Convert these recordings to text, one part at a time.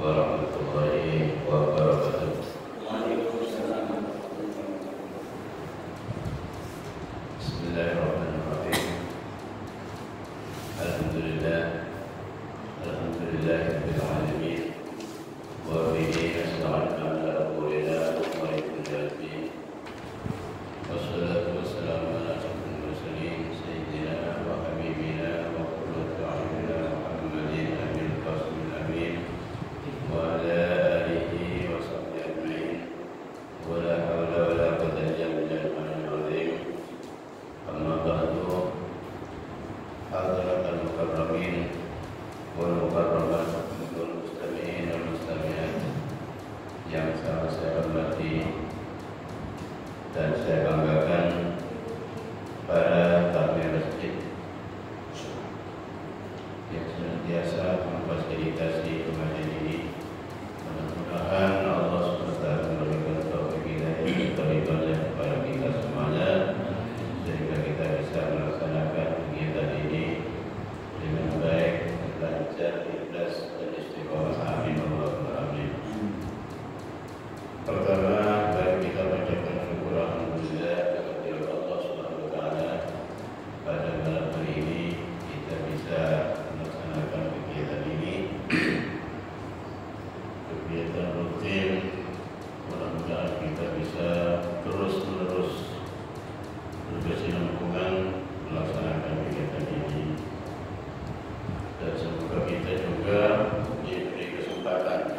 warahmatullahi wabarakatuh. Bismillahirrahmanirrahim. Alhamdulillahirabbil alamin. Wa bihi nasta'inu ala umurina wa ibadah. Wassalatu wassalamu ala asyrofil mursalin sayyidina wa habibina wa qurrati a'yunina Muhammadin abil qasimil amin wa ala alihi wa sahbihi ajma'in. Wa la hawla wa la quwwata illa billahil aliyyil azim. Amma ba'du. Hadirin mukarramin wal mukarramat wal mustami'in wal mustami'at yang sangat saya hormati dan saya banggakan para takmir masjid yang senantiasa memfasilitasi pengajian ini. Mudah-mudahan Allah SWT memberikan taufik hidayah dan ridhonya kepada kita semuanya sehingga kita bisa melaksanakan kegiatan ini dengan baik, lancar, ikhlas dan istiqomah. Amin Allahumma amin. Pertama, mari kita mengucapkan syukur alhamdulillah kepada Allah Subhanahu wa taala pada malam hari ini kita bisa melaksanakan kegiatan ini. Kegiatan rutin, mudah-mudahan kita bisa terus-menerus berkesinambungan melaksanakan kegiatan ini. Dan semoga kita juga diberi kesempatan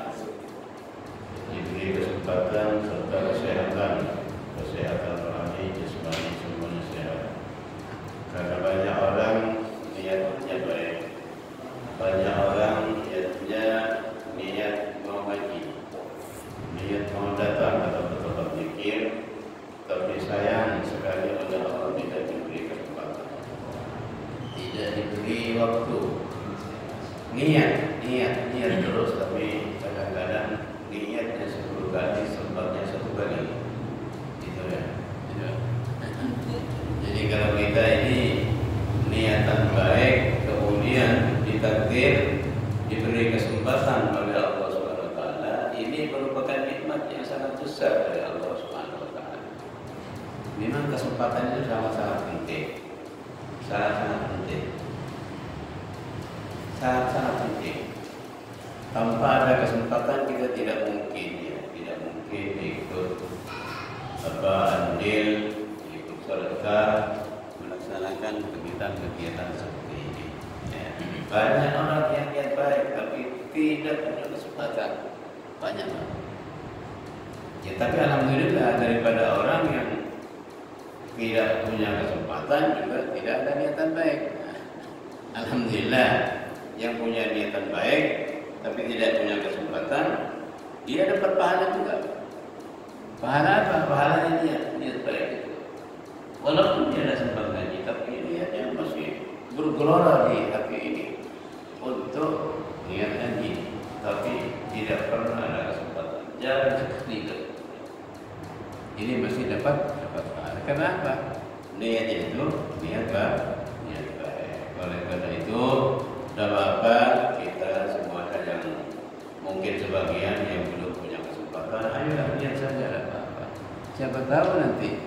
serta kesehatan rohani, jasmani semuanya sehat. Karena banyak orang niatnya baik, banyak orang niat mau ngaji, niat mau datang atau tempat zikir, tapi sayang sekali oleh Allah tidak diberi kesempatan, tidak diberi waktu. Niat terus, tapi kadang-kadang niatnya 10 kali, sempatnya 1 kali. Gitu ya. Jadi kalau kita ini niatan baik, kemudian ditakdir, diberi kesempatan oleh Allah Subhanahu wa taala, ini merupakan nikmat yang sangat besar dari Allah Subhanahu wa taala. Memang kesempatan itu sangat-sangat penting. Sangat-sangat penting. Sangat-sangat penting. Tanpa ada kesempatan kita tidak mungkin ikut andil, ikut serta melaksanakan kegiatan seperti ini. Ya. Banyak orang yang niat baik tapi tidak punya kesempatan. Banyak. Ya, tapi alhamdulillah daripada orang yang tidak punya kesempatan juga tidak ada niatan baik. Alhamdulillah yang punya niatan baik tapi tidak punya kesempatan, dia dapat pahala juga. Pahala apa? Pahalanya niat baik itu. Walaupun dia ada sempat ngaji, tapi niatnya masih bergelora di hati ini untuk niat ngaji, tapi tidak pernah ada kesempatan. Jarang sekali. Ini masih dapat pahala. Kenapa? Niatnya itu niat baik. Oleh karena itu, tidak apa-apa kita semuanya yang mungkin sebagian yang belum punya kesempatan, ayolah niat saja, tidak apa-apa. Siapa tahu nanti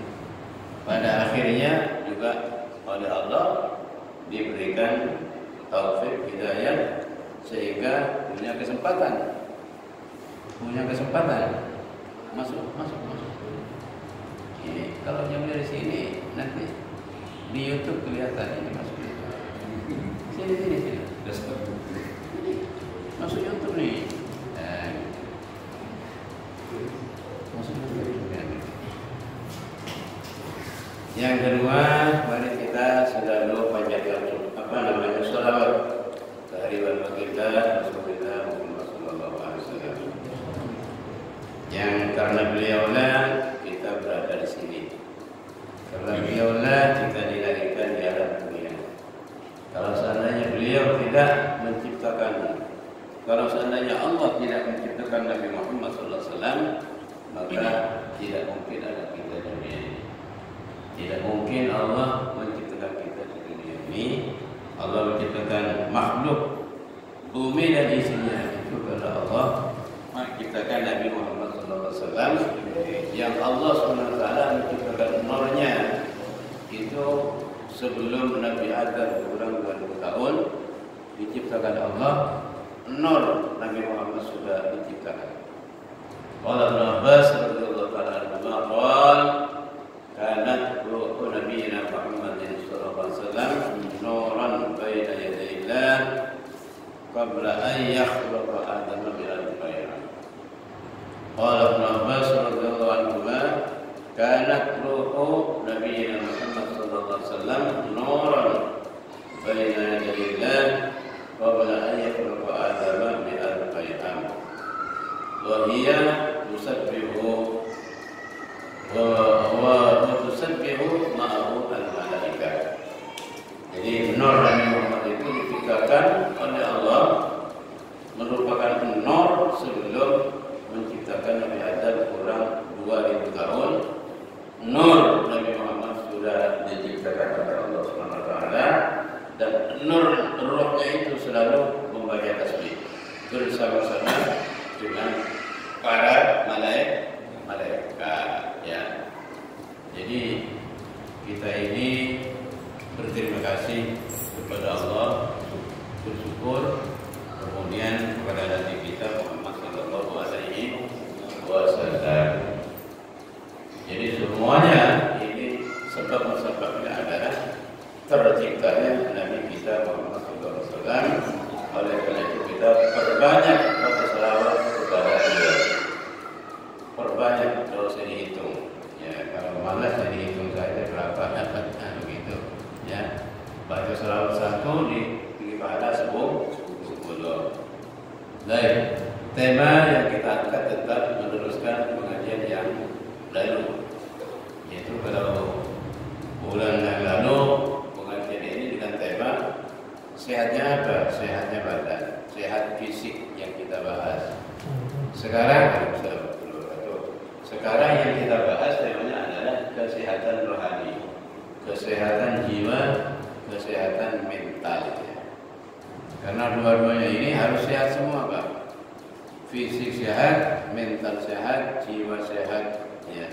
pada akhirnya juga oleh Allah diberikan taufik hidayah sehingga punya kesempatan masuk. Ini kalau jam dari sini nanti di YouTube kelihatan ini masuk. Sini. Masuk YouTube nih. Masuk YouTube. Yang kedua, mari kita selalu panjatkan sholawat kehadiran baginda Rasulullah Muhammad sallallahu alaihi wasallam. Yang karena beliaulah kita berada di sini. Karena beliaulah kita dilahirkan di alam dunia. Kalau seandainya beliau tidak menciptakan, kalau seandainya Allah tidak menciptakan Nabi Muhammad SAW, maka tidak mungkin ada kita di dunia ini. Tidak mungkin Allah menciptakan kita di dunia ini. Allah menciptakan makhluk bumi dan isinya itu karena kepada Allah menciptakan Nabi Muhammad SAW yang Allah SWT menciptakan nurnya itu sebelum Nabi Adam kurang 2000 tahun diciptakan Allah, nur Nabi Muhammad sudah diciptakan. Qala Ibnu Abbas radhiyallahu ta'ala anhu qala kanat ruhu nabiyina Muhammadin sallallahu alaihi wasallam nuran baina yadayillah qabla an yakhluqa Adam bi al-bayran. Qala Ibnu Abbas radhiyallahu anhu kanat ruhu nabiyina Muhammad sallallahu alaihi wasallam nuran baina yadayillah qabla an yakhluqa Adam bi al-bayran. Wa hiya tusabbihu wa tusabbihu ma'ahu al-malaikah. Jadi nur Nabi Muhammad itu diciptakan oleh Allah merupakan nur sebelum menciptakan Nabi Adam kurang 2000 tahun. Nur Nabi Muhammad sudah diciptakan oleh Allah Subhanahu wa taala dan nur ruhnya itu selalu membaca tasbih bersama-sama dengan para malaikat ya. Jadi kita ini berterima kasih kepada Allah, bersyukur, kemudian kepada Nabi kita Muhammad sallallahu alaihi wasallam. Jadi semuanya ini sebab-sebabnya adalah terciptanya Nabi kita Muhammad sallallahu alaihi wasallam. Oleh karena itu kita perbanyak baca selawat kepada beliau. Perbanyak, tidak usah dihitung. Ya, kalau malas dihitung saja berapa begitu. Ya, baca selawat satu di pahala 10. Baik, tema yang kita angkat tetap meneruskan pengajian yang lalu. Yaitu kalau bulan yang lalu pengajian ini dengan tema sehatnya apa? Sehatnya badan, sehat fisik yang kita bahas. Sekarang yang kita bahas temanya adalah kesehatan rohani, kesehatan jiwa, kesehatan mental. Ya. Karena dua-duanya ini harus sehat semua, Pak. Fisik sehat, mental sehat, jiwa sehat. Ya.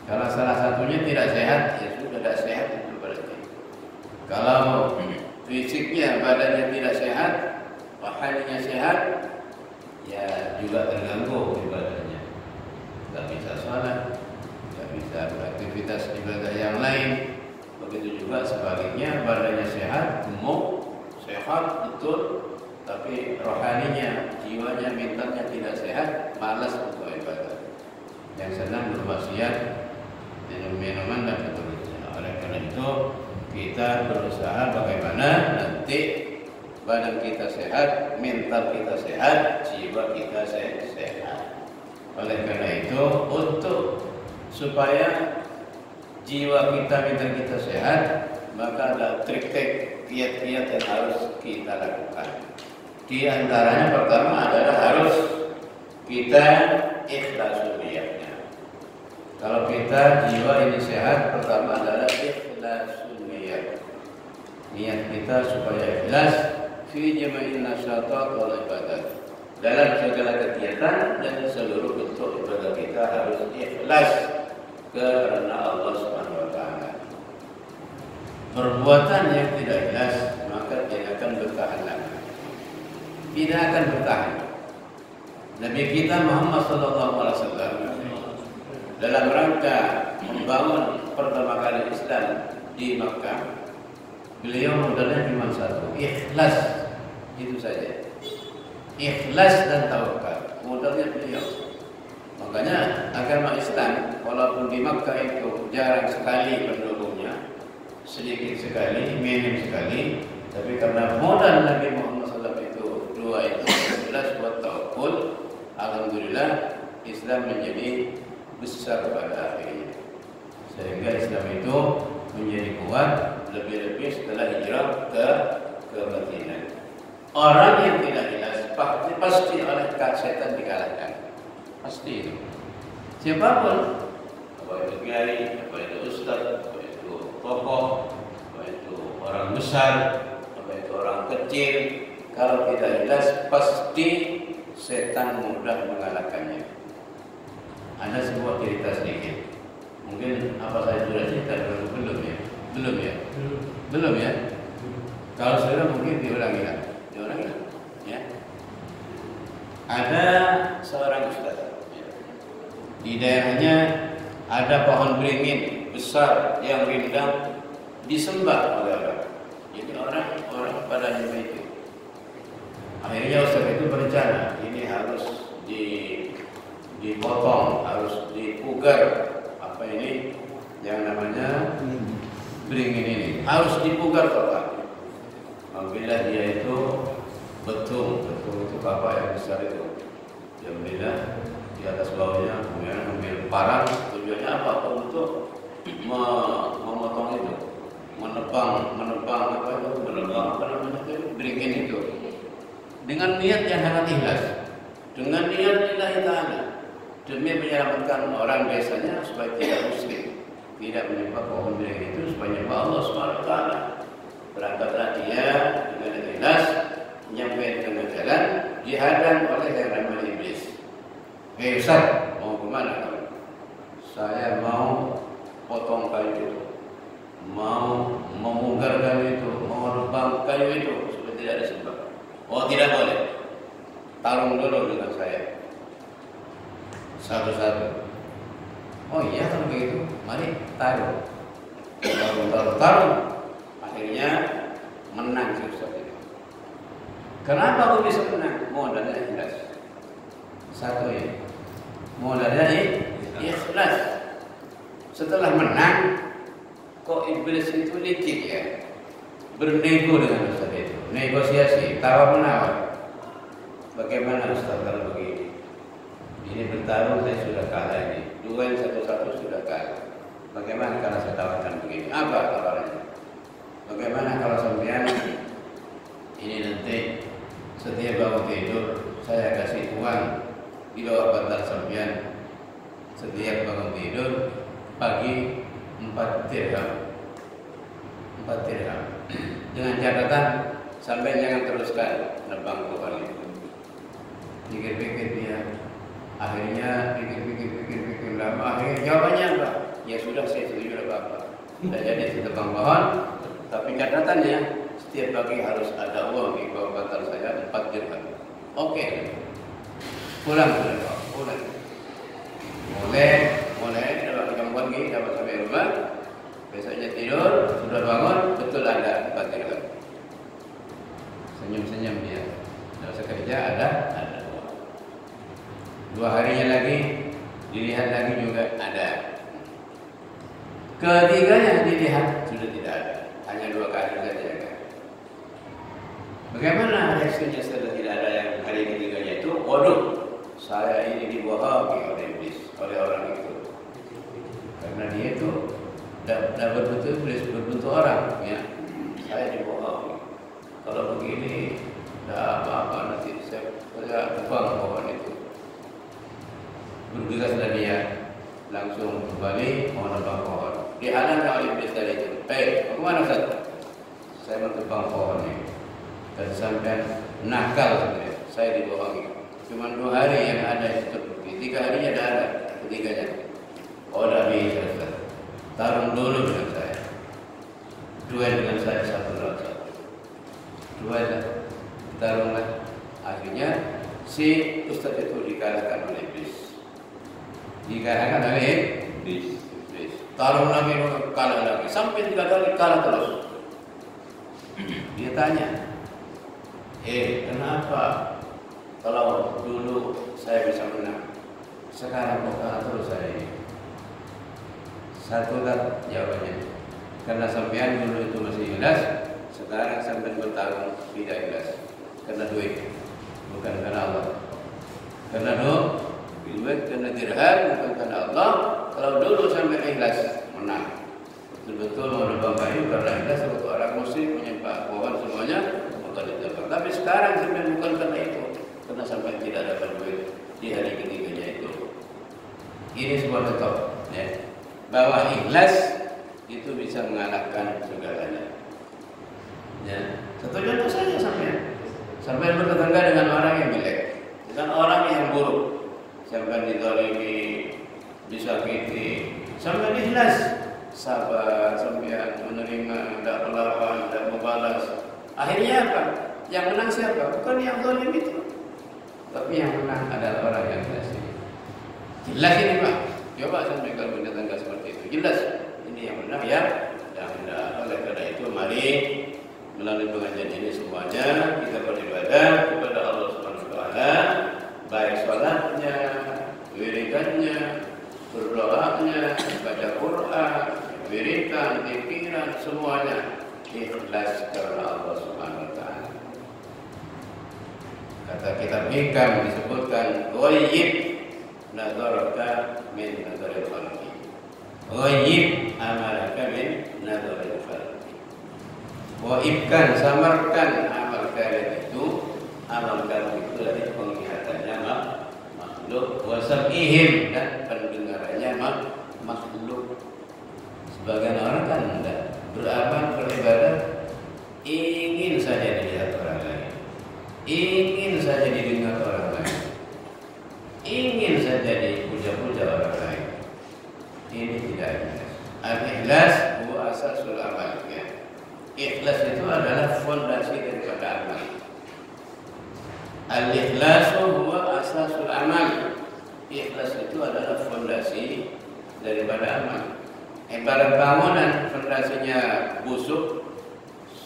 Kalau salah satunya tidak sehat, ya sudah tidak sehat itu berarti. Kalau fisiknya, badannya tidak sehat, rohaninya sehat, ya juga terganggu ibadahnya. Tidak bisa sholat, tidak bisa beraktivitas ibadah yang lain. Begitu juga sebaliknya, badannya sehat, gemuk, sehat betul, tapi rohaninya, jiwanya, mentalnya tidak sehat, malas untuk ibadah. Yang senang bermaksiat, minum minuman dan seterusnya. Oleh karena itu kita berusaha bagaimana nanti badan kita sehat, mental kita sehat, jiwa kita sehat. Oleh karena itu, untuk supaya jiwa kita, mental kita sehat, maka ada trik-trik, kiat-kiat yang harus kita lakukan. Di antaranya pertama adalah harus kita ikhlasul niatnya. Kalau kita jiwa ini sehat, pertama adalah ikhlasul niat. Niat kita supaya ikhlas fi jama'in nasyatat wal ibadat. Dalam segala kegiatan dan seluruh bentuk ibadah kita harus ikhlas karena Allah Subhanahu wa taala. Perbuatan yang tidak ikhlas maka tidak akan bertahan lama. Tidak akan bertahan. Nabi kita Muhammad sallallahu alaihi wasallam dalam rangka membangun pertama kali Islam di Makkah, beliau modalnya cuma satu, ikhlas. Itu saja. Ikhlas dan tawakal, modalnya beliau. Makanya agama Islam walaupun di Makkah itu jarang sekali penduduknya, sedikit sekali, minim sekali, tapi karena modal Nabi Muhammad SAW itu dua itu, ikhlas buat tawakul, alhamdulillah Islam menjadi besar pada akhirnya. Sehingga Islam itu menjadi kuat lebih-lebih setelah hijrah ke Madinah. Orang yang tidak ikhlas pasti oleh setan dikalahkan. Pasti itu. Siapapun, apa itu kiai, apa itu ustaz, apa itu tokoh, apa itu orang besar, apa itu orang kecil, kalau tidak ikhlas pasti setan mudah mengalahkannya. Ada sebuah cerita sedikit. Mungkin apa saya sudah cerita dulu? Belum ya? Belum ya? Belum ya? Kalau sudah mungkin diulangi lah. Diulangi lah. Ya. Ada seorang ustaz. Di daerahnya ada pohon beringin besar yang rindang disembah oleh orang. Jadi orang pada nyembah itu. Akhirnya ustaz itu berencana ini harus dipotong, harus dipugar apa ini yang namanya beringin ini harus dipugar total. Apabila dia itu betul itu apa yang besar itu, dia bela di atas bawahnya, kemudian ambil parang. Tujuannya apa? Untuk memotong itu, menebang apa namanya itu beringin itu dengan niat yang sangat ikhlas, dengan niat lillahi ta'ala, demi menyelamatkan orang desanya supaya tidak musyrik, tidak menyembah pohon beringin itu, supaya menyembah Allah Subhanahu wa taala. Berangkatlah dia dengan ikhlas nyampe tengah jalan, dihadang oleh yang namanya iblis. Ustaz, mau kemana kamu? Saya mau potong kayu itu, mau memugar kayu itu, mau nebang kayu itu supaya tidak disembah. Oh, tidak boleh. Tarung dulu dengan saya. Satu-satu. Oh iya kalau begitu, mari taruh. Taruh. Akhirnya menang si ustaz itu. Kenapa aku bisa menang? Modalnya ikhlas. Satu ya. Modalnya ikhlas. Setelah menang, kok iblis itu licik ya? Bernego dengan ustaz itu, negosiasi, tawar menawar. Bagaimana ustaz kalau begini? Ini bertarung saya sudah kalah ini, dua yang satu sudah kalah. Bagaimana kalau saya tawarkan begini? Apa tawarannya? Bagaimana kalau sampean ini nanti setiap bangun tidur saya kasih uang di bawah bantal sampean, setiap bangun tidur pagi 4 dirham. 4 dirham. Dengan catatan sampai jangan teruskan nebang pohon itu. Pikir-pikir dia. Akhirnya pikir lama. Akhirnya jawabannya apa? Ya sudah, saya setuju apa-apa. Tidak jadi ditebang pohon. Tapi catatannya setiap pagi harus ada uang di bawah bantal saya 4 dirham. Oke. Pulang. Mulai dapat gangguan gini, dapat sampai rumah. Besoknya tidur, sudah bangun, betul ada 4 dirham. Senyum-senyum dia. Selesai kerja ada uang. 2 harinya lagi, dilihat lagi juga ada. Ketiganya dilihat sudah tidak ada. Hanya 2 kali saja. Bagaimana reaksinya setelah tidak ada yang hari ketiganya itu? Waduh, saya ini dibohongi oleh iblis, oleh orang itu. Karena dia itu tidak berbentuk orang, ya. Saya dibohongi. Kalau begini, tidak apa-apa nanti saya tebang pohon itu. Bergegaslah dia, langsung kembali mau nebang pohon. Dihalang oleh iblis tadi itu. Mau kemana Ustaz? Saya mau tebang pohon ini. Dan sampai nakal, saya dibohongi. Cuma 2 hari yang ada itu terbukti. 3 harinya tidak ada ketiganya. Oh, tidak bisa Ustaz. Tarung dulu dengan saya. Duel dengan saya 1 lawan 1. Duel lah. Tarunglah. Akhirnya si ustaz itu dikalahkan oleh iblis. Dikalahkan oleh iblis. Tarung lagi, kalah lagi. Sampai 3 kali kalah terus. Dia tanya, kenapa kalau dulu saya bisa menang, sekarang kok kalah terus saya ini? Satu kan jawabannya, karena sampean dulu itu masih ikhlas, sekarang sampean bertarung tidak ikhlas, karena duit, bukan karena Allah. Karena duit, karena dirham, bukan karena Allah. Kalau dulu sampean ikhlas, menang. Betul-betul mau nebang kayu karena ikhlas, waktu orang muslim menyembah pohon semuanya, maka ditebang. Tapi sekarang sampean bukan karena itu, karena sampean tidak dapat duit di hari ketiganya itu. Ini sebuah contoh, ya, bahwa ikhlas itu bisa mengalahkan segalanya. Ya, satu contoh saja sampean bertetangga dengan orang yang jelek, Dengan orang yang buruk, sampai dizalimi, disakiti, sampai ikhlas, sabar, sampai menerima, tidak melawan, tidak membalas. Akhirnya apa? Yang menang siapa? Bukan yang zalim itu, tapi yang menang adalah orang yang ikhlas. Jelas ini Pak. Coba sampai kalau punya tangga seperti itu. Jelas ini yang menang ya. Yang menang. Oleh karena itu mari melalui pengajian ini semuanya kita beribadah kepada Allah Subhanahu wa taala, baik salatnya, wiridannya, berdoanya, baca Quran, wiridan, pikiran, semuanya ikhlas karena Allah Subhanahu wa taala. Kata kitab Hikam disebutkan ghaib nazaraka min nazaril khalqi. Ghaib amalaka min nazaril khalqi. Ghaibkan, samarkan amal kalian itu, amal kalian itu dari penglihatannya makhluk, wasabihim, dan pendengarannya makhluk. Sebagian orang kan tidak beramal, beribadah, ingin saja dilihat orang lain, ingin saja didengar orang lain, ingin saja dipuja-puja orang lain. Ini tidak ikhlas. Al-ikhlas huwa asasul amal. Ikhlas itu adalah fondasi daripada amal. Al-ikhlasu huwa asasul amal. Ikhlas itu adalah fondasi daripada amal. Ibarat bangunan, fondasinya busuk,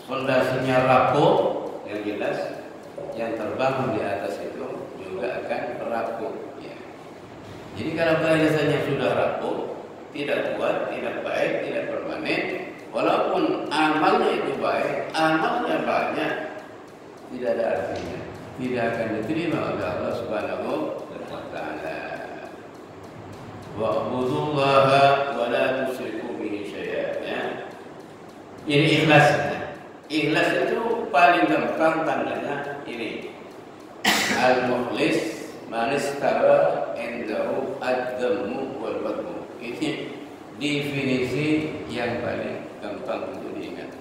fondasinya rapuh, yang jelas yang terbangun di atas itu juga akan rapuh. Ya. Jadi kalau kehalasannya sudah rapuh, tidak kuat, tidak baik, tidak permanen, walaupun amalnya itu baik, amalnya banyak, tidak ada artinya, tidak akan diterima oleh Allah Subhanahu wa taala. Wa'budullaha wa la tusyriku bihi syai'an. Ini ikhlas. Ikhlas itu paling gampang tandanya ini. Al-mukhlis man istara indahu ad-dammu wal badmu. Ini definisi yang paling gampang untuk diingat.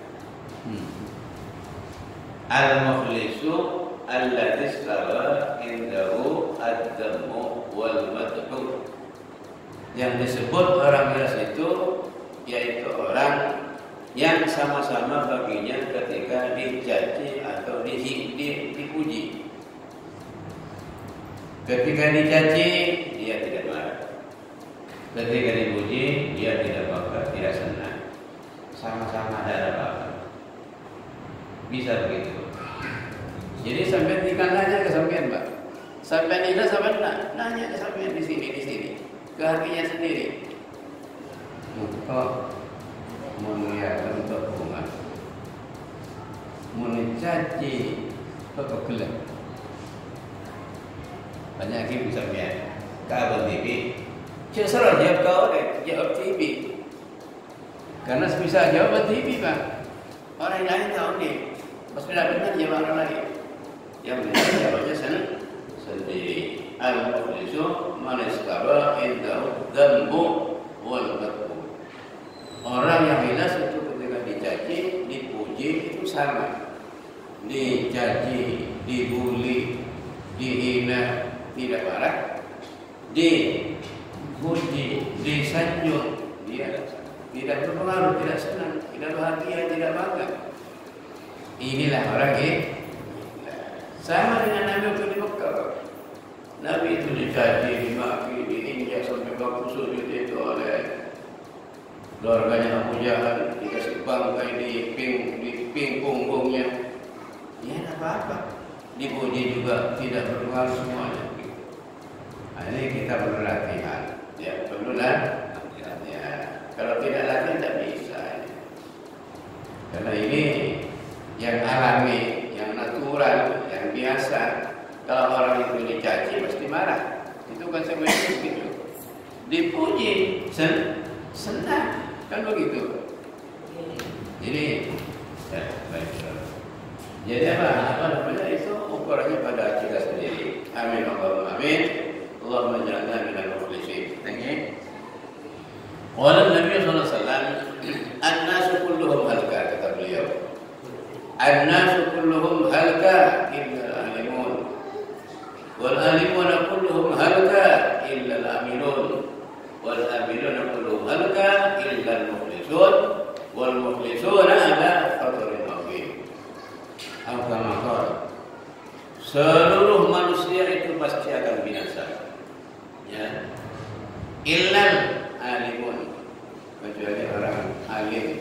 Al-mukhlisu alladzi istara indahu ad-dammu wal badmu. Yang disebut orang ikhlas itu yaitu orang yang sama-sama baginya ketika dicaci atau dipuji. Ketika dicaci dia tidak marah, ketika dipuji dia tidak bangga, tidak senang. Sama-sama ada apa-apa. Bisa begitu. Jadi sampai nanya ke sampean, Pak. Sampean ikhlas sampean nanya ke sampean di sini. Ke hatinya sendiri. Untuk melihat untuk bunga, mencaci kekegelan. Banyak lagi bisa lihat. Kabel TV. Cerah jawab kau jawab TV. Karena bisa jawab TV Pak. Orang lain tahu nih. Pas benar jawab orang lain. Yang benar jawabnya sendiri. Al-mukhlisu man istara indahu dzambu wal badbu. Orang yang ikhlas itu ketika dicaci, dipuji itu sama. Dicaci, dibuli, dihina, tidak marah. Dipuji, disanjung, dia tidak berpengaruh, tidak senang, tidak bahagia, tidak bangga. Inilah orang sama dengan Nabi waktu di Mekah. Nabi itu dicaci, dimaki, diinjak sampai baku sujud itu oleh keluarganya Abu Jahal, dikasih bangkai di ping punggungnya. Ya tidak apa-apa. Dipuji juga tidak berpengaruh semuanya. Nah, ini kita perlu latihan. Ya perlu latihan. Kalau tidak latihan tidak bisa. Karena ini yang alami, yang natural, yang biasa. Kalau orang itu dicaci pasti marah. Itu konsekuensinya begitu. Dipuji senang, kan begitu. Jadi baik. Jadi apa namanya itu ukurannya pada kita sendiri. Amin Allahumma amin. Allahumma ja'alna minal mukhlisin. Qala Nabi sallallahu alaihi wasallam, "An-nasu kulluhum halka," kata beliau. "An-nasu kulluhum halka illa al-alimun." wal alimuna kulluhum halka illa al-amilun, wal amiluna kulluhum halka illa al-mukhlisun, wal mukhlisuna ala khatarin azim. Al-Qamar. Seluruh manusia itu pasti akan binasa. Ya. Illal alimun, kecuali orang alim.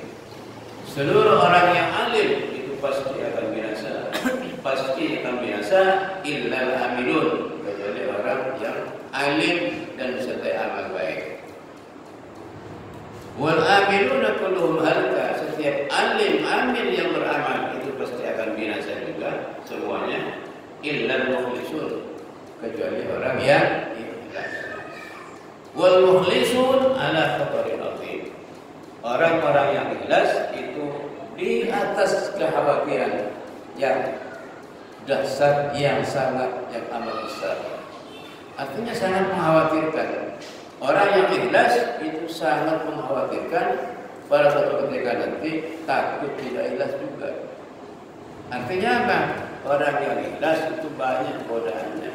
Seluruh orang yang alim itu pasti akan binasa. Pasti akan binasa. Illal amilun, kecuali orang yang alim dan serta amal baik. Wal amiluna kulluhum halka, setiap alim amil yang beramal itu pasti akan binasa juga semuanya. Illal mukhlisun, kecuali orang yang ikhlas. Wal mukhlisun ala khatarin azim, orang-orang yang ikhlas itu di atas kekhawatiran yang dahsyat, yang sangat, yang amat besar. Artinya sangat mengkhawatirkan. Orang yang ikhlas itu sangat mengkhawatirkan pada suatu ketika nanti takut tidak ikhlas juga. Artinya apa? Orang yang ikhlas itu banyak godaannya.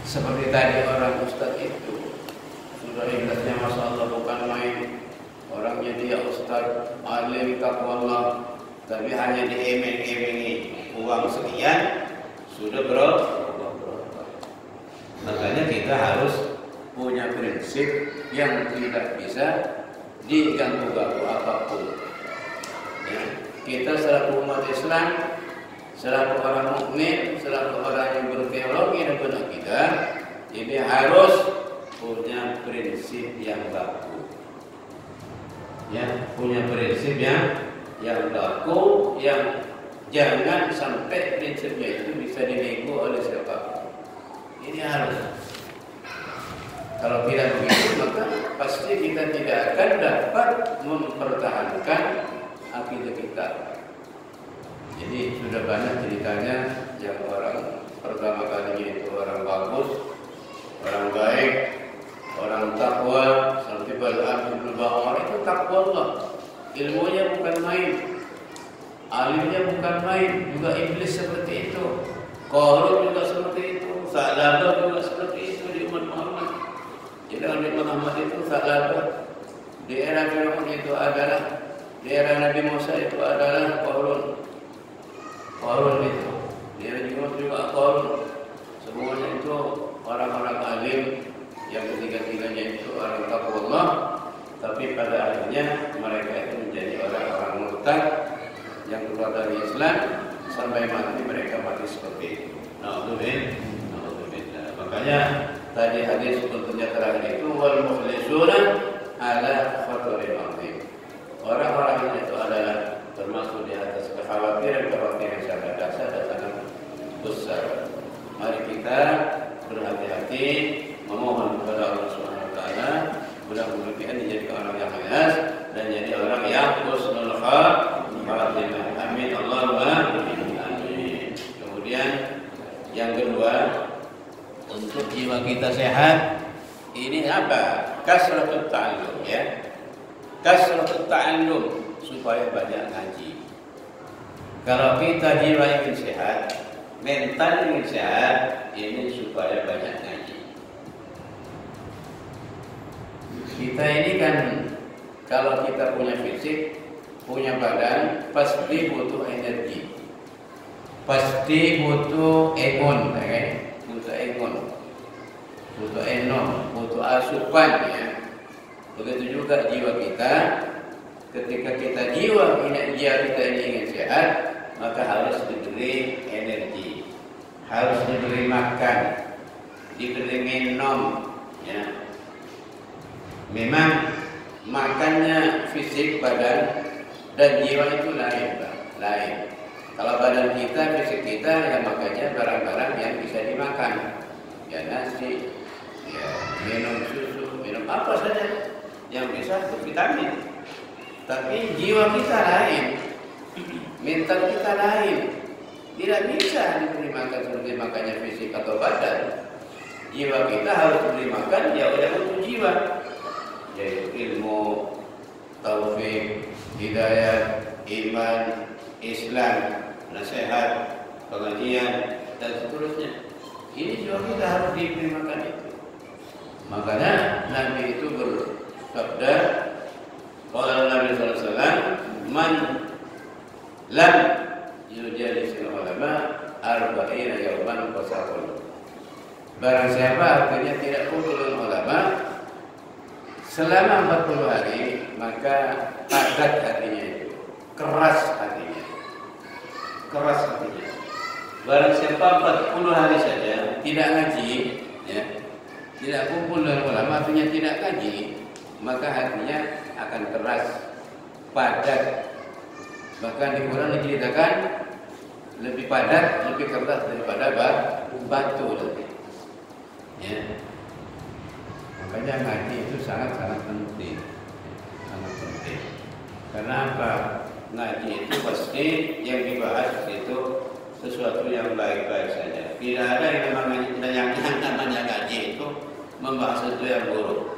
Seperti tadi orang ustaz itu sudah ikhlasnya masya Allah bukan main. Orangnya dia ustaz alim taqwallah, tapi hanya diemeng-emengi uang sekian sudah berubah. Makanya kita harus punya prinsip yang tidak bisa diganggu-ganggu apapun. Ya. Kita selaku umat Islam, selaku orang mukmin, selaku orang yang berteologi dan berakidah, ini harus punya prinsip yang baku. Ya, punya prinsip yang baku, yang jangan sampai prinsipnya itu bisa dinego oleh siapapun. Ini harus. Kalau tidak begitu, maka pasti kita tidak akan dapat mempertahankan akidah kita. Jadi sudah banyak ceritanya yang orang pertama kalinya itu orang bagus, orang baik, orang takwa, seperti Bal'am bin Ba'ar itu takwa Allah. Ilmunya bukan main, alimnya bukan main, juga iblis seperti itu, Qarun juga seperti itu, Sa'labah juga seperti itu di umat Muhammad. Jadi Nabi Muhammad itu Sa'labah, di era Fir'aun itu adalah, di era Nabi Musa itu adalah Qarun itu, di era Yunus juga Qarun. Semuanya itu orang-orang alim yang ketiga-tiganya itu orang takwa Allah, tapi pada akhirnya mereka itu menjadi orang-orang murtad yang keluar dari Islam sampai mati mereka mati seperti itu. Na'udzubillah. Makanya tadi hadis tentunya terakhir itu wal mukhlisuna ala khatarin azim. Orang-orang itu adalah termasuk di atas kekhawatiran yang sangat dahsyat dan sangat besar. Mari kita berhati-hati memohon kepada Allah Subhanahu wa taala mudah-mudahan dijadikan orang yang ikhlas dan jadi orang yang husnul khatimah. Amin Allahumma amin. Kemudian yang kedua, untuk jiwa kita sehat ini apa? Kasratut ta'allum, ya. Kasratut ta'allum, supaya banyak ngaji. Kalau kita jiwa ingin sehat, mental ingin sehat, ini supaya banyak ngaji. Kita ini kan kalau kita punya fisik, punya badan, pasti butuh energi, pasti butuh egon, butuh egon, butuh enom, butuh asupan, ya. Begitu juga jiwa kita. Ketika kita jiwa kita ini ingin sehat, maka harus diberi energi, harus diberi makan, diberi minum, ya. Memang makannya fisik badan dan jiwa itu lain, Pak. Lain. Kalau badan kita, fisik kita, ya makanya barang-barang yang bisa dimakan, ya nasi, ya minum susu, minum apa saja yang bisa bervitamin. Tapi jiwa kita lain, mental kita lain, tidak bisa diberi makan seperti makannya fisik atau badan. Jiwa kita harus diberi makan ya oleh untuk jiwa, yaitu ilmu, taufik, hidayah, iman, Islam, nasihat, pengajian dan seterusnya. Ini juga kita harus dipermakan itu. Makanya Nabi itu bersabda, qala Nabi sallallahu alaihi wasallam, man lam yujalisil ulama arba'ina yawman fasaqul. Barang siapa artinya tidak kumpul dengan ulama selama 40 hari, maka padat hatinya itu, keras hatinya. Keras hatinya. Barang siapa 40 hari saja tidak ngaji, ya, tidak kumpul dengan ulama, artinya tidak ngaji, maka hatinya akan keras, padat. Bahkan di Quran diceritakan lebih padat, lebih keras daripada batu. Ya. Makanya ngaji itu sangat-sangat penting. Sangat penting. Karena apa? Ngaji itu pasti yang dibahas itu sesuatu yang baik-baik saja. Tidak ada yang namanya ngaji itu membahas sesuatu yang buruk.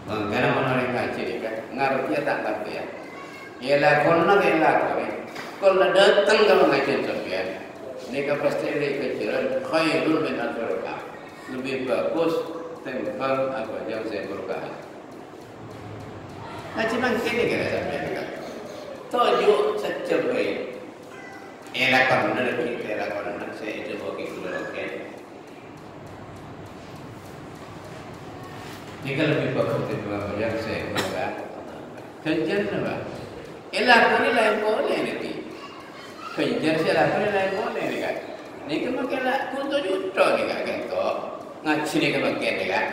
Makanya orang ngaji kan ngerti ya tak ngerti ya. Ialah kalau datang ke pengajian Sofyan, mereka pasti dikejaran khairul min al-barakah. Lebih bagus tentang apa yang saya berkah. Ngaji mangkin ni kena sampai dekat. Tujuh secepai. Elakkan benar kita elakkan benar saya itu bagi keluarga. Jika lebih bagus tentang yang saya berkah. Kerja apa? Elakkan ni lain boleh nanti. Kerja saya elakkan ni lain boleh ni kan. Ni kemakan lah pun tujuh ni kan kau. Ngaji ni kemakan ni kan.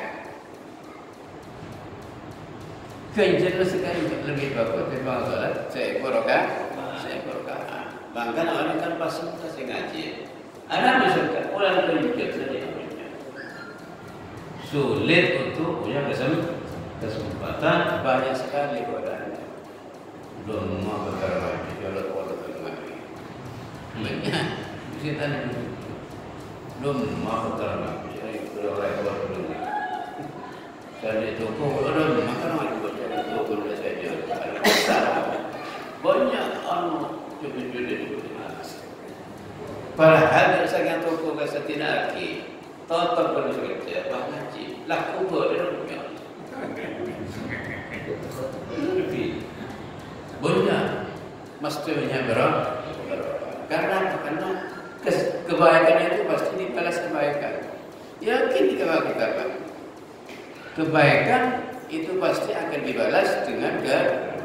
Kerja sekali lebih bagus tentang solat. Saya berkah. Bahkan orang kan pasti kasih ngaji. Ada misalkan orang kerja saja. Sulit untuk punya kesempatan banyak sekali godaan. Belum mau berterima jualan orang terima. Banyak kita ni belum mau berterima. Jadi orang belum. Jadi toko orang makan orang buat toko boleh saja. Banyak orang cuci. Padahal saya toko kata tidak lagi. Total boleh kerja, ngaji, laku berdunia. Banyak mestinya berapa? Karena kebaikan itu pasti dibalas kebaikan. Yakin kalau kita kebaikan itu pasti akan dibalas dengan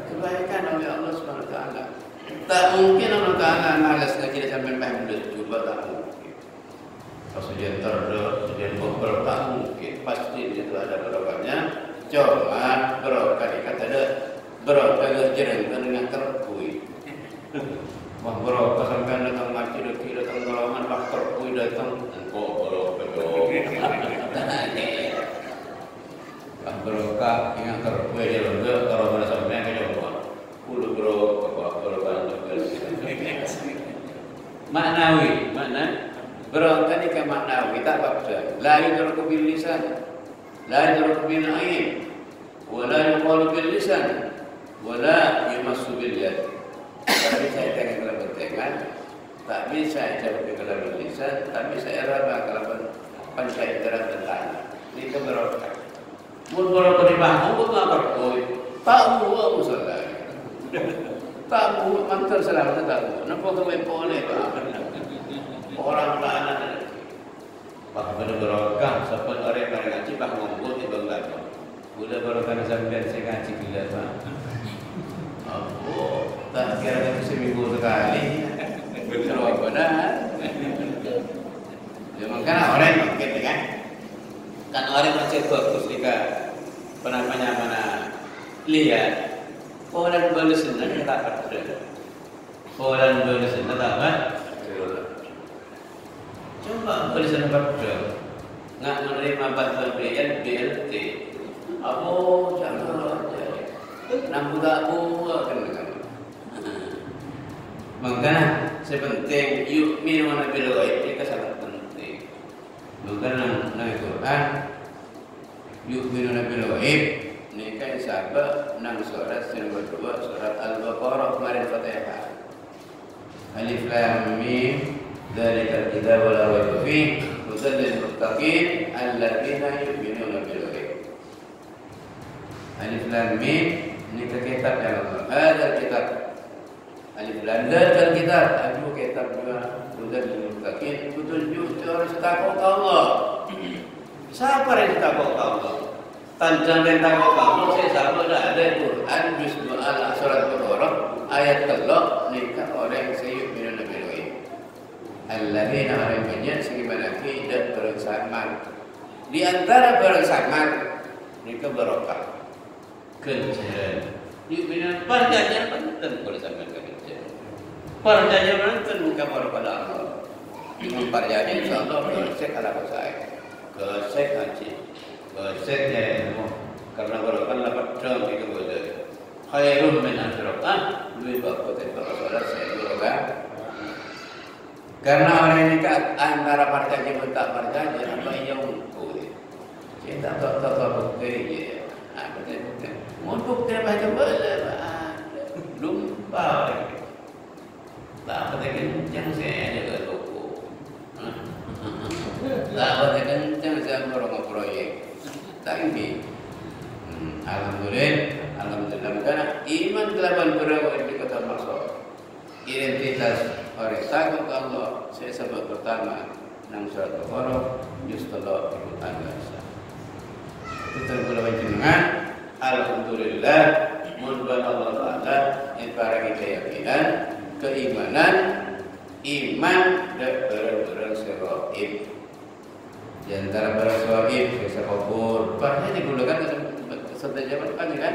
kebaikan oleh Allah Subhanahu Wa Taala. Tak mungkin Allah Taala malas ngaji sampai mahmud coba tak mungkin. Pasal terus ngobrol tak mungkin. Pasti di situ ada berokahnya. Cuma berokah dikata ada berokah jereng dengan terpui. Wah berokah sampai datang ngaji datang golongan pak terpui datang. Engkau berokah Pak berokah ingat terpui dia lembut kalau mana sampai ke jauh. Puluh berokah maknawi makna berangkat ni ke maknawi tak baca. La yudraku bil lisan, la yudraku bil ain, wa la yuqalu bil lisan, wa la yumassu bil yad. Tapi saya tengok dalam tangan, tak bisa saya cakap dalam lisan, tapi saya raba kalau pancai terang dan tangan. Ini keberangkat. Mun berangkat di bangku pun tak berkoi. Tak buat musalah. Tak buat mantar selamat tak buat. Nampak kau boleh tak? Orang lain bah pada berokah sampai orang yang ngaji bah ngomong di bangga. Sudah berokah sampai saya ngaji gila pak. Oh, tak kira seminggu sekali. Betul benar. Ya makanya orang mungkin kan. Kan orang masih bagus jika penamanya mana lihat. Orang balas sebenarnya tak ada. Orang balas sebenarnya tak ada. Coba berikan pada nak menerima bantuan BLT. Apa jangan nak buat kan. Makanya sepenting yuk minum bil ghaib itu sangat penting. Makanya nang Quran yuk minum bil ghaib ni kan sahabat nang surat yang kedua surat Al-Baqarah kemarin Fatihah. Alif Lam Mim Dzalikal kitabu la raiba fihi hudan lil muttaqin alladzina yu'minuna bil ghaib. Alif lam mim, ini ke kitab yang Allah. Ada kitab. Alif lam dzal kitab, ada kitab juga hudan lil muttaqin, petunjuk orang takwa Allah. Siapa yang takwa Allah? Tentang yang takwa Allah, saya sama ada Quran juz 2 surat Al-Baqarah ayat 3 nikah orang sayyidina Nabi Ibrahim. Alladzina arifanya sebagaimana tidak bersama. Di antara bersama nikah barokah. Kejaran. Yu'minu perjanjian penting bersama kejaran. Perjanjian penting bukan barokah Allah. Perjanjian insyaallah bersek ala saya. Kesek haji. Keseknya ilmu karena barokah dapat dong itu boleh. Khairun min asyraqah lebih bagus daripada salat saya. Karena orang ini antara perjanjian dan tak perjanjian apa yang unggul. Kita tak bukti ya. Bukti. Mau bukti baca boleh. Lupa. Tak boleh kencang saya ada toko. Tak boleh kencang saya merongok proyek. Tak ini. Alhamdulillah. Karena iman kelaban berawal di kota Masuk. Identitas orang takut Allah. Saya sebut pertama nang surat Al-Baqarah justru ikut agama. Itu tergolong jenengan. Alhamdulillah mudah Allah Taala para keyakinan, keimanan, iman dan barang-barang seraib. Di antara barang seraib siksa kubur. Banyak digunakan sampai zaman kan?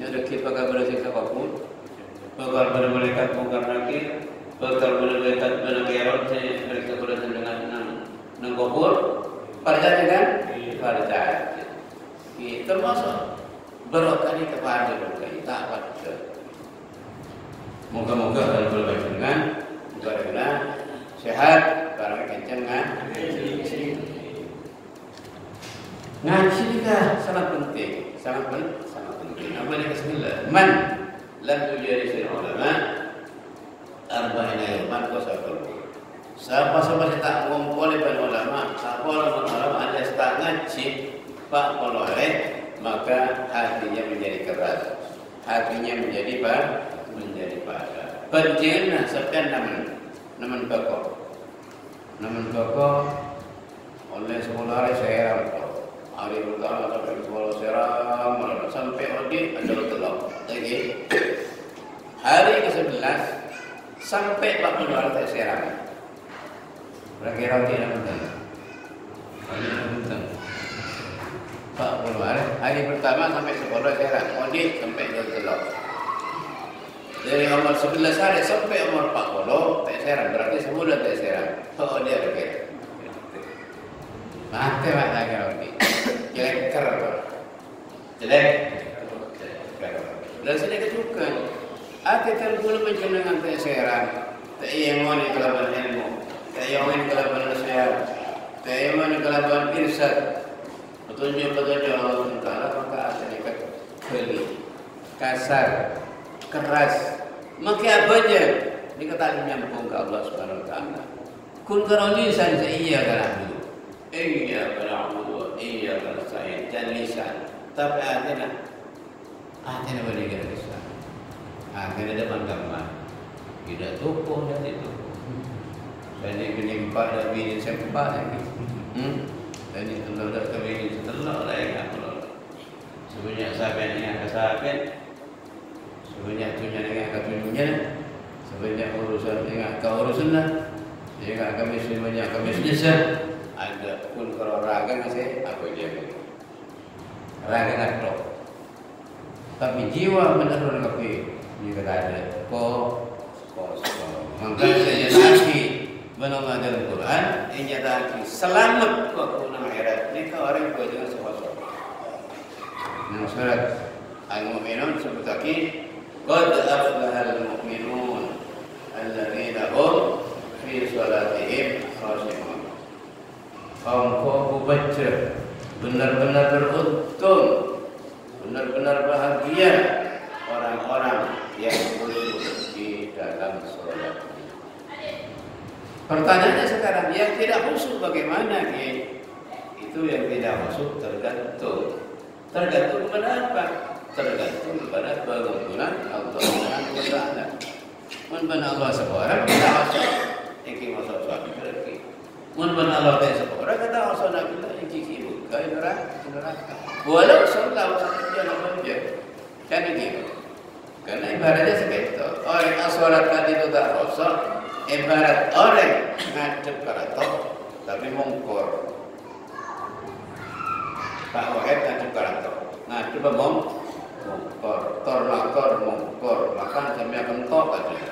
Jadi kita kabar siksa kubur. Bakal malaikat mungkar nakir, bakal malaikat menakirot saya mereka berada dengan kubur. Percaya kan? Percaya. Kita masuk berokah ini kepada berokah kita apa? Moga-moga kalau berbaik dengan karena sehat, barang kencang kan? Ngaji juga sangat penting, sangat penting. Apa yang Bismillah? Man lam yujalisil ulama arba'ina yawman qasaqul. Siapa yang tak mengumpuli para ulama, siapa ulama ada tak ngaji, pak polore, maka hatinya menjadi keras, hatinya menjadi padat. Penjena sekian namun pokok oleh sekolah saya hari pertama sampai sekolah seram sampai audit ada telok lagi hari ke-11 sampai 40 hari seram kira-kira tidak betul 40 hari pertama sampai sekolah seram audit sampai telok dari umur 11 hari sampai umur 40 tak seram berarti sebulan tak seram audit lagi mati lagi audit jelek. Dan sini kecukupan. Ada terguna menjenengan tak seram, tak yang mana kelaban ilmu, tak yang mana kelaban nasihat, tak yang mana kelaban irsyad. Petunjuk Allah Taala maka akan ikat geli, kasar, keras. Maka apa aja dikatakan nyambung ke Allah Subhanahu Wa Taala. Kun karoni san iya kana dulu. Iya kana Allah, iya kana saya dan lisan. Tapi akhirnya boleh kita lisan. Akhirnya depan gambar. Tidak tukuh dan itu. Jadi penimpa dan bini sempat lagi. Dan itu tidak kebini setelah lagi. Sebenarnya sahabat dengan kesahabat. Sebenarnya tunya dengan ketunya. Sebenarnya urusan dengan keurusannya. Jika kami sebenarnya kami selesai. Ada pun kalau raga masih apa dia raga ngatok. Tapi jiwa benar-benar kapi jika ada maka saya lagi menengah dalam Quran ini lagi selamat waktu akhirat ini kau orang kau jangan sesuatu. Surat Al-Mu'minun sebut lagi qad aflahal mu'minun alladzina hum fi salatihim khashi'un. Kaum baca benar-benar beruntung, benar-benar bahagia orang-orang yang khusyuk di dalam sholat. Pertanyaannya sekarang, yang tidak khusyuk bagaimana, Kiai? Itu yang tidak khusyuk tergantung kepada apa? Tergantung kepada pengampunan Allah Subhanahu wa taala. Mun Allah seorang kita khusyuk, iki masuk suatu lagi. Mun Allah seorang kata khusyuk kita iki bukan neraka. Walau sallallahu alaihi wasallam kan gitu. Karena ibaratnya seperti itu. Orang aswarat tadi itu tak khusyuk, ibarat orang ngadep karatok tapi mongkor. Pak Wahid ngadep karatok. Ngadep mongkor, torlakor mongkor, makan sampai kentok aja.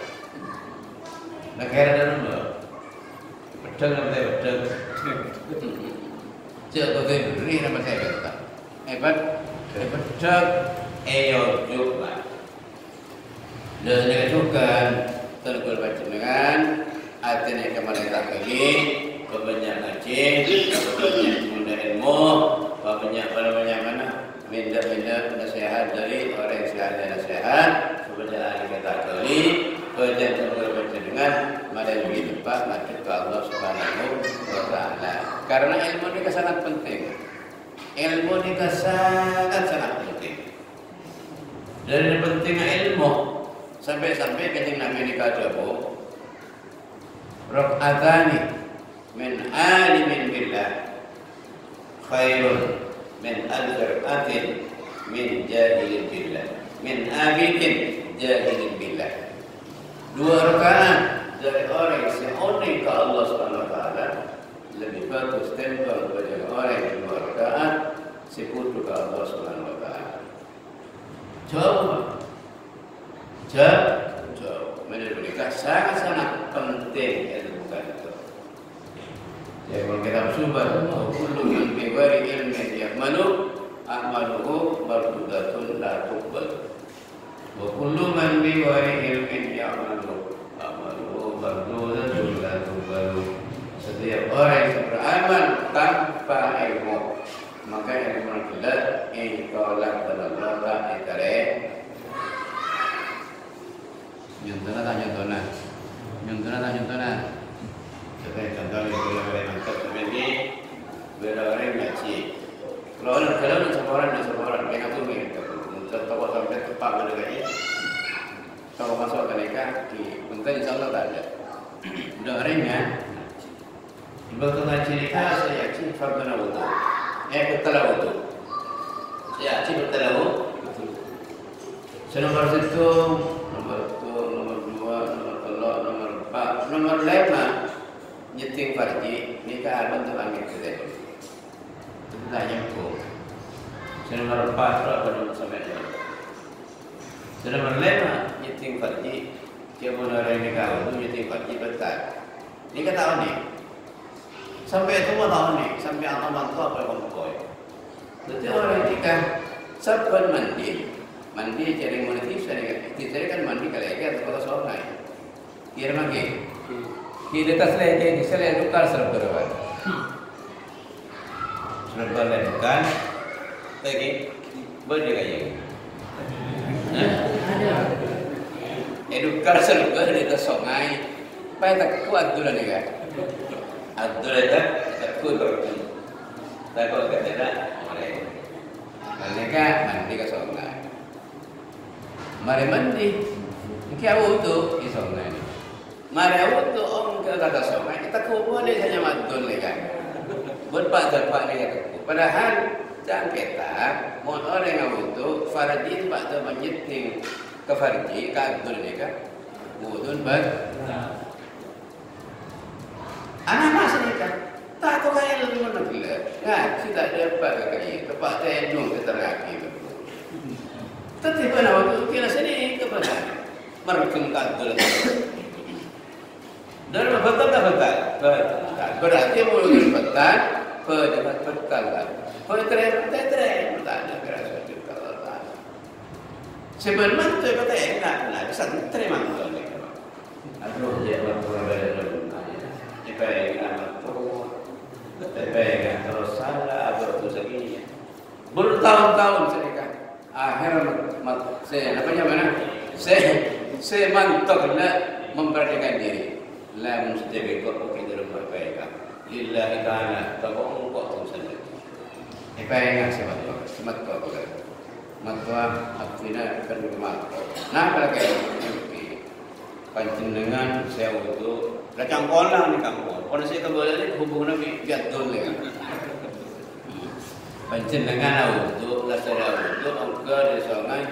Negara dalam loh. Pedang apa saya pedang? Cek tu saya beri nama saya kata. Pedang eyojuk lah. Dan juga tergol baca dengan artinya kemarin tak lagi kebanyak ngaji, kebanyak munda ilmu, kebanyak mana minda nasihat dari orang yang sehat nasihat, kebanyak ahli kata kali, kebanyak tergol baca dengan mada lebih tepat maju ke Allah Subhanahu wa taala. Karena ilmu ini sangat penting. Ilmu ini sangat penting. Dari pentingnya ilmu sampai-sampai Kanjeng Nabi nikah dawuh rakaatani min alimin billah khairun min alfir'atin min jahilin billah min abidin jahilin billah. 2 rakaat dari orang yang seonik ke Allah Subhanahu wa taala lebih bagus tempel daripada orang yang 2 rakaat sekutu ke Allah Subhanahu wa taala. Jauh menurut sangat penting ilmu itu. Jadi kalau kita bersumpah, kullu man bi ghairi ilmin ya'malu amaluhu mardudatun la tuqbal. Wa kullu man bi ghairi ilmin ya'malu amaluhu mardudatun la tuqbal. Setiap orang yang beramal tanpa ilmu, maka ilmu adalah tolak dan Allah ditarik. Nyuntuna. Sebagai contoh boleh mantap sebenarnya orang ngaji. Kalau seorang pengen tuh nih, contoh sampai tepat mendengarnya. Kalau masuk ke nikah, mungkin insya Allah tak ada. Udah orangnya, waktu ngaji nikah saya yakin fardu wudu. Betul wudu. Saya yakin betul wudu. Nomor 1, nomor 5 nyeting farji nikah bentuk angin kita itu tidak nyambung. Nomor 4 apa nomor sampai nomor 5 nyeting farji dia mulai nikah itu nyeting farji betul. Nikah tahun ni sampai itu mau tahun ni sampai anak mantap apa kongkoi. Jadi orang nikah saban mandi cari monetis cari kan mandi kali atau kalau soalnya kira lagi kira tas lagi ni saya tukar serba kan lagi boleh kaya edukar serba di tas sungai supaya tak kuat dulu ni kan adul ada tak kuat takut tidak mereka mandi ke sungai. Mari mandi, kita wudu di sungai. Mari wudu om ke kata sungai, kita kubur ni hanya mantul ni kan. Berpak-berpak ni kata. Padahal jangan kita, mohon orang yang wudu, farji pada menyeting ke farji, ke adul ni kan. Wudu anak masih ni kan. Tak tahu kaya ilmu nak gila. Ngaji tak dapat ke kaya. Tempat tenung keteraki. Tetapi pada waktu kira sini kepada merekam kantor. Dan betul tak betul? Betul. Berarti mulut betul, pejabat betul lah. Peterem, bertanya kerana kita Allah. Sebenarnya tu kata enak, nak bisa terima betul ni. Aduh, dia berpura dalam jika enak tu, tapi terus salah atau tu segini. Bertahun-tahun sedekah. Akhir saya namanya mana? Saya mantok nak memperhatikan diri. La mesti berikut lillahi ta'ala tabung kok tulisan itu. Ipay nga siya matwa ko lang. Matwa at pinagkan matwa. Napalagay panjenengan saya wudu. Lacang kolang ni kampung. Kalau saya kembali hubungan nabi jadul ya. Panjenengan wudu, lasara wudu, angka disangai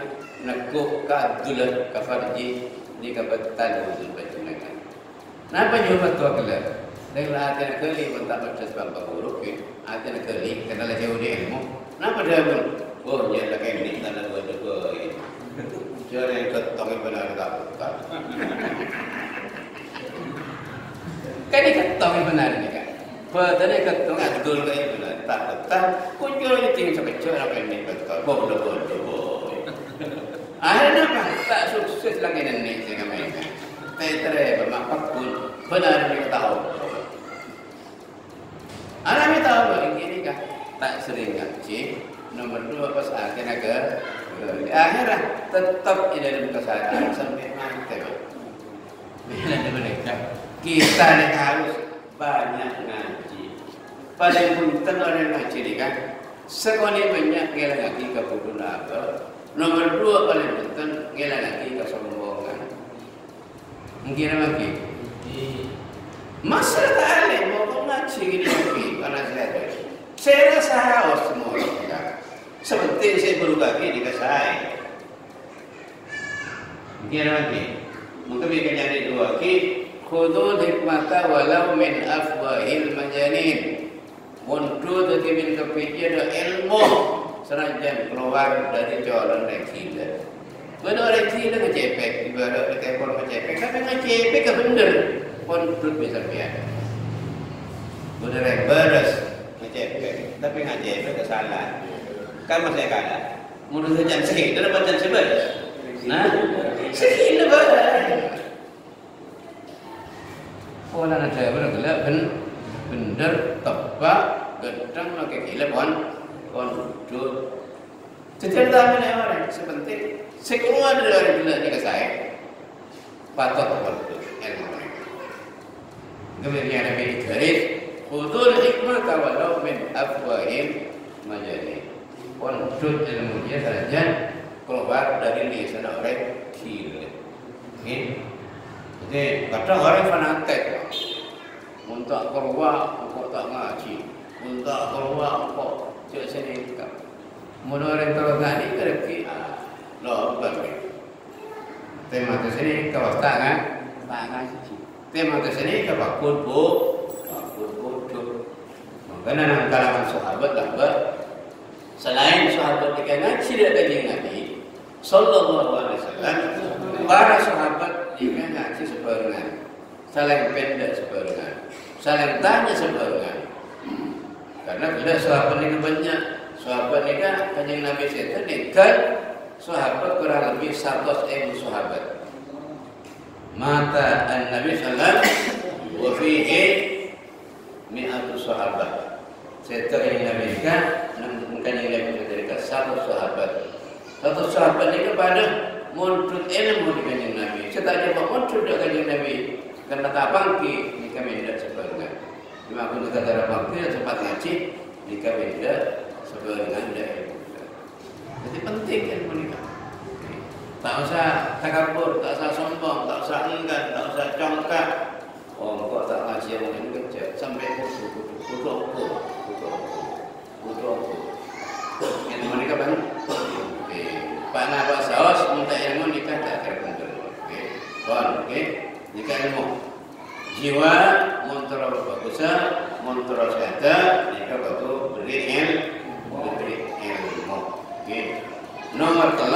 nakuk kadulah kafarji di kabatan wudu panjenengan. Napa nyoba tua kelar? Dengan hati kali pun tak baca sebab buruk ke. Hati kali kenal jauh di ilmu. Napa dia pun? Oh, dia lagi ni tanah dua dua. Jangan ketong benar tak. Kan ini ketong benar ni kan. Padahal ketong adul kan benar. Tak betul. Kunjul ni tinggal sampai cakap apa ni betul. Bodoh. Akhirnya apa? Tak sukses lagi ni dengan mereka. Tetere bermakna pun benar mereka tahu. Anak mereka tahu begini kan? Tak sering ngaji. Nomor 2 pas akhir di akhirat tetap ini dalam kesadaran sampai mati. Bila mereka kita ni harus banyak ngaji. Paling penting orang ngaji ni kan. Sekali banyak kita ngaji kebutuhan apa. Nomor 2 paling penting kita ngaji kesombongan. Mungkin lagi. Masalah tak ada mau ngaji gini lagi karena saya rasa harus semua orang. Seperti saya baru kaki dikasih. Mungkin lagi. Mungkin kita jadi 2 ki. Khudul hikmata walau min afwahil majanin. Mundur dari min kepikiran ilmu senajan keluar dari jalan rekida. Benar rekida ngecepek, ibarat ekor ngecepek. Tapi ngecepek ke bener, mundur bisa biar. Benar beres ngecepek, tapi ngecepek kesalahan. Kan masih kalah. Menurut saya sehingga dia dapat jangan seberes. Nah, sehingga beres. Orang ada bergelak bener tepat gedang lagi gila duduk. Setiap tahun ada orang sepenting sekeluar dari orang gila jika saya patut betul ilmu mereka. Kemudian Nabi garis khudul hikmah walau min afwahim majani. Duduk ilmu dia saja keluar dari lisan orang gila. Jadi kadang orang fanatik. Untuk keluar, kok tak ngaji. Untuk keluar, kok cek sini tak. Mula orang terus ngaji kerja. Loh, betul. Tema tu sini kau tak kan? Tak ngaji. Tema tu sini kau bakul tu. Makanya dalam kalangan sahabat lah selain sahabat yang ngaji dia kaji Nabi Sallallahu Alaihi Wasallam, para sahabat yang ngaji sebarengan, saling pendek sebarengan. Saling tanya sebarengan. Karena bila sahabat ini banyak, sahabat ini kan kanjeng Nabi setan kan sahabat kurang lebih 100,000 sahabat. Mata Nabi sallallahu wa fihi mi'atu sahabat. Setan yang Nabi kan kanjeng Nabi setan 100 sahabat. 100 sahabat ini kepada muncul ilmu di kanjeng Nabi. Setan dia muncul di kanjeng Nabi. Karena tak bangki, jika tidak sebarengan. Cuma aku juga tak bangki dan sempat ngaji, jika tidak sebarengan tidak ilmu. Jadi penting ilmu ini. Tak usah takabur, tak usah sombong, tak usah enggan, tak usah congkak. Oh, kok tak ngaji yang ini kerja sampai butuh ilmu ini kapan? Pak Nabas Saus minta ilmu nikah tak terbentuk. Oke. Jika ilmu jiwa montoro bagusnya, montoro sehat, jika betul beri ilmu. Okay. Nomor 3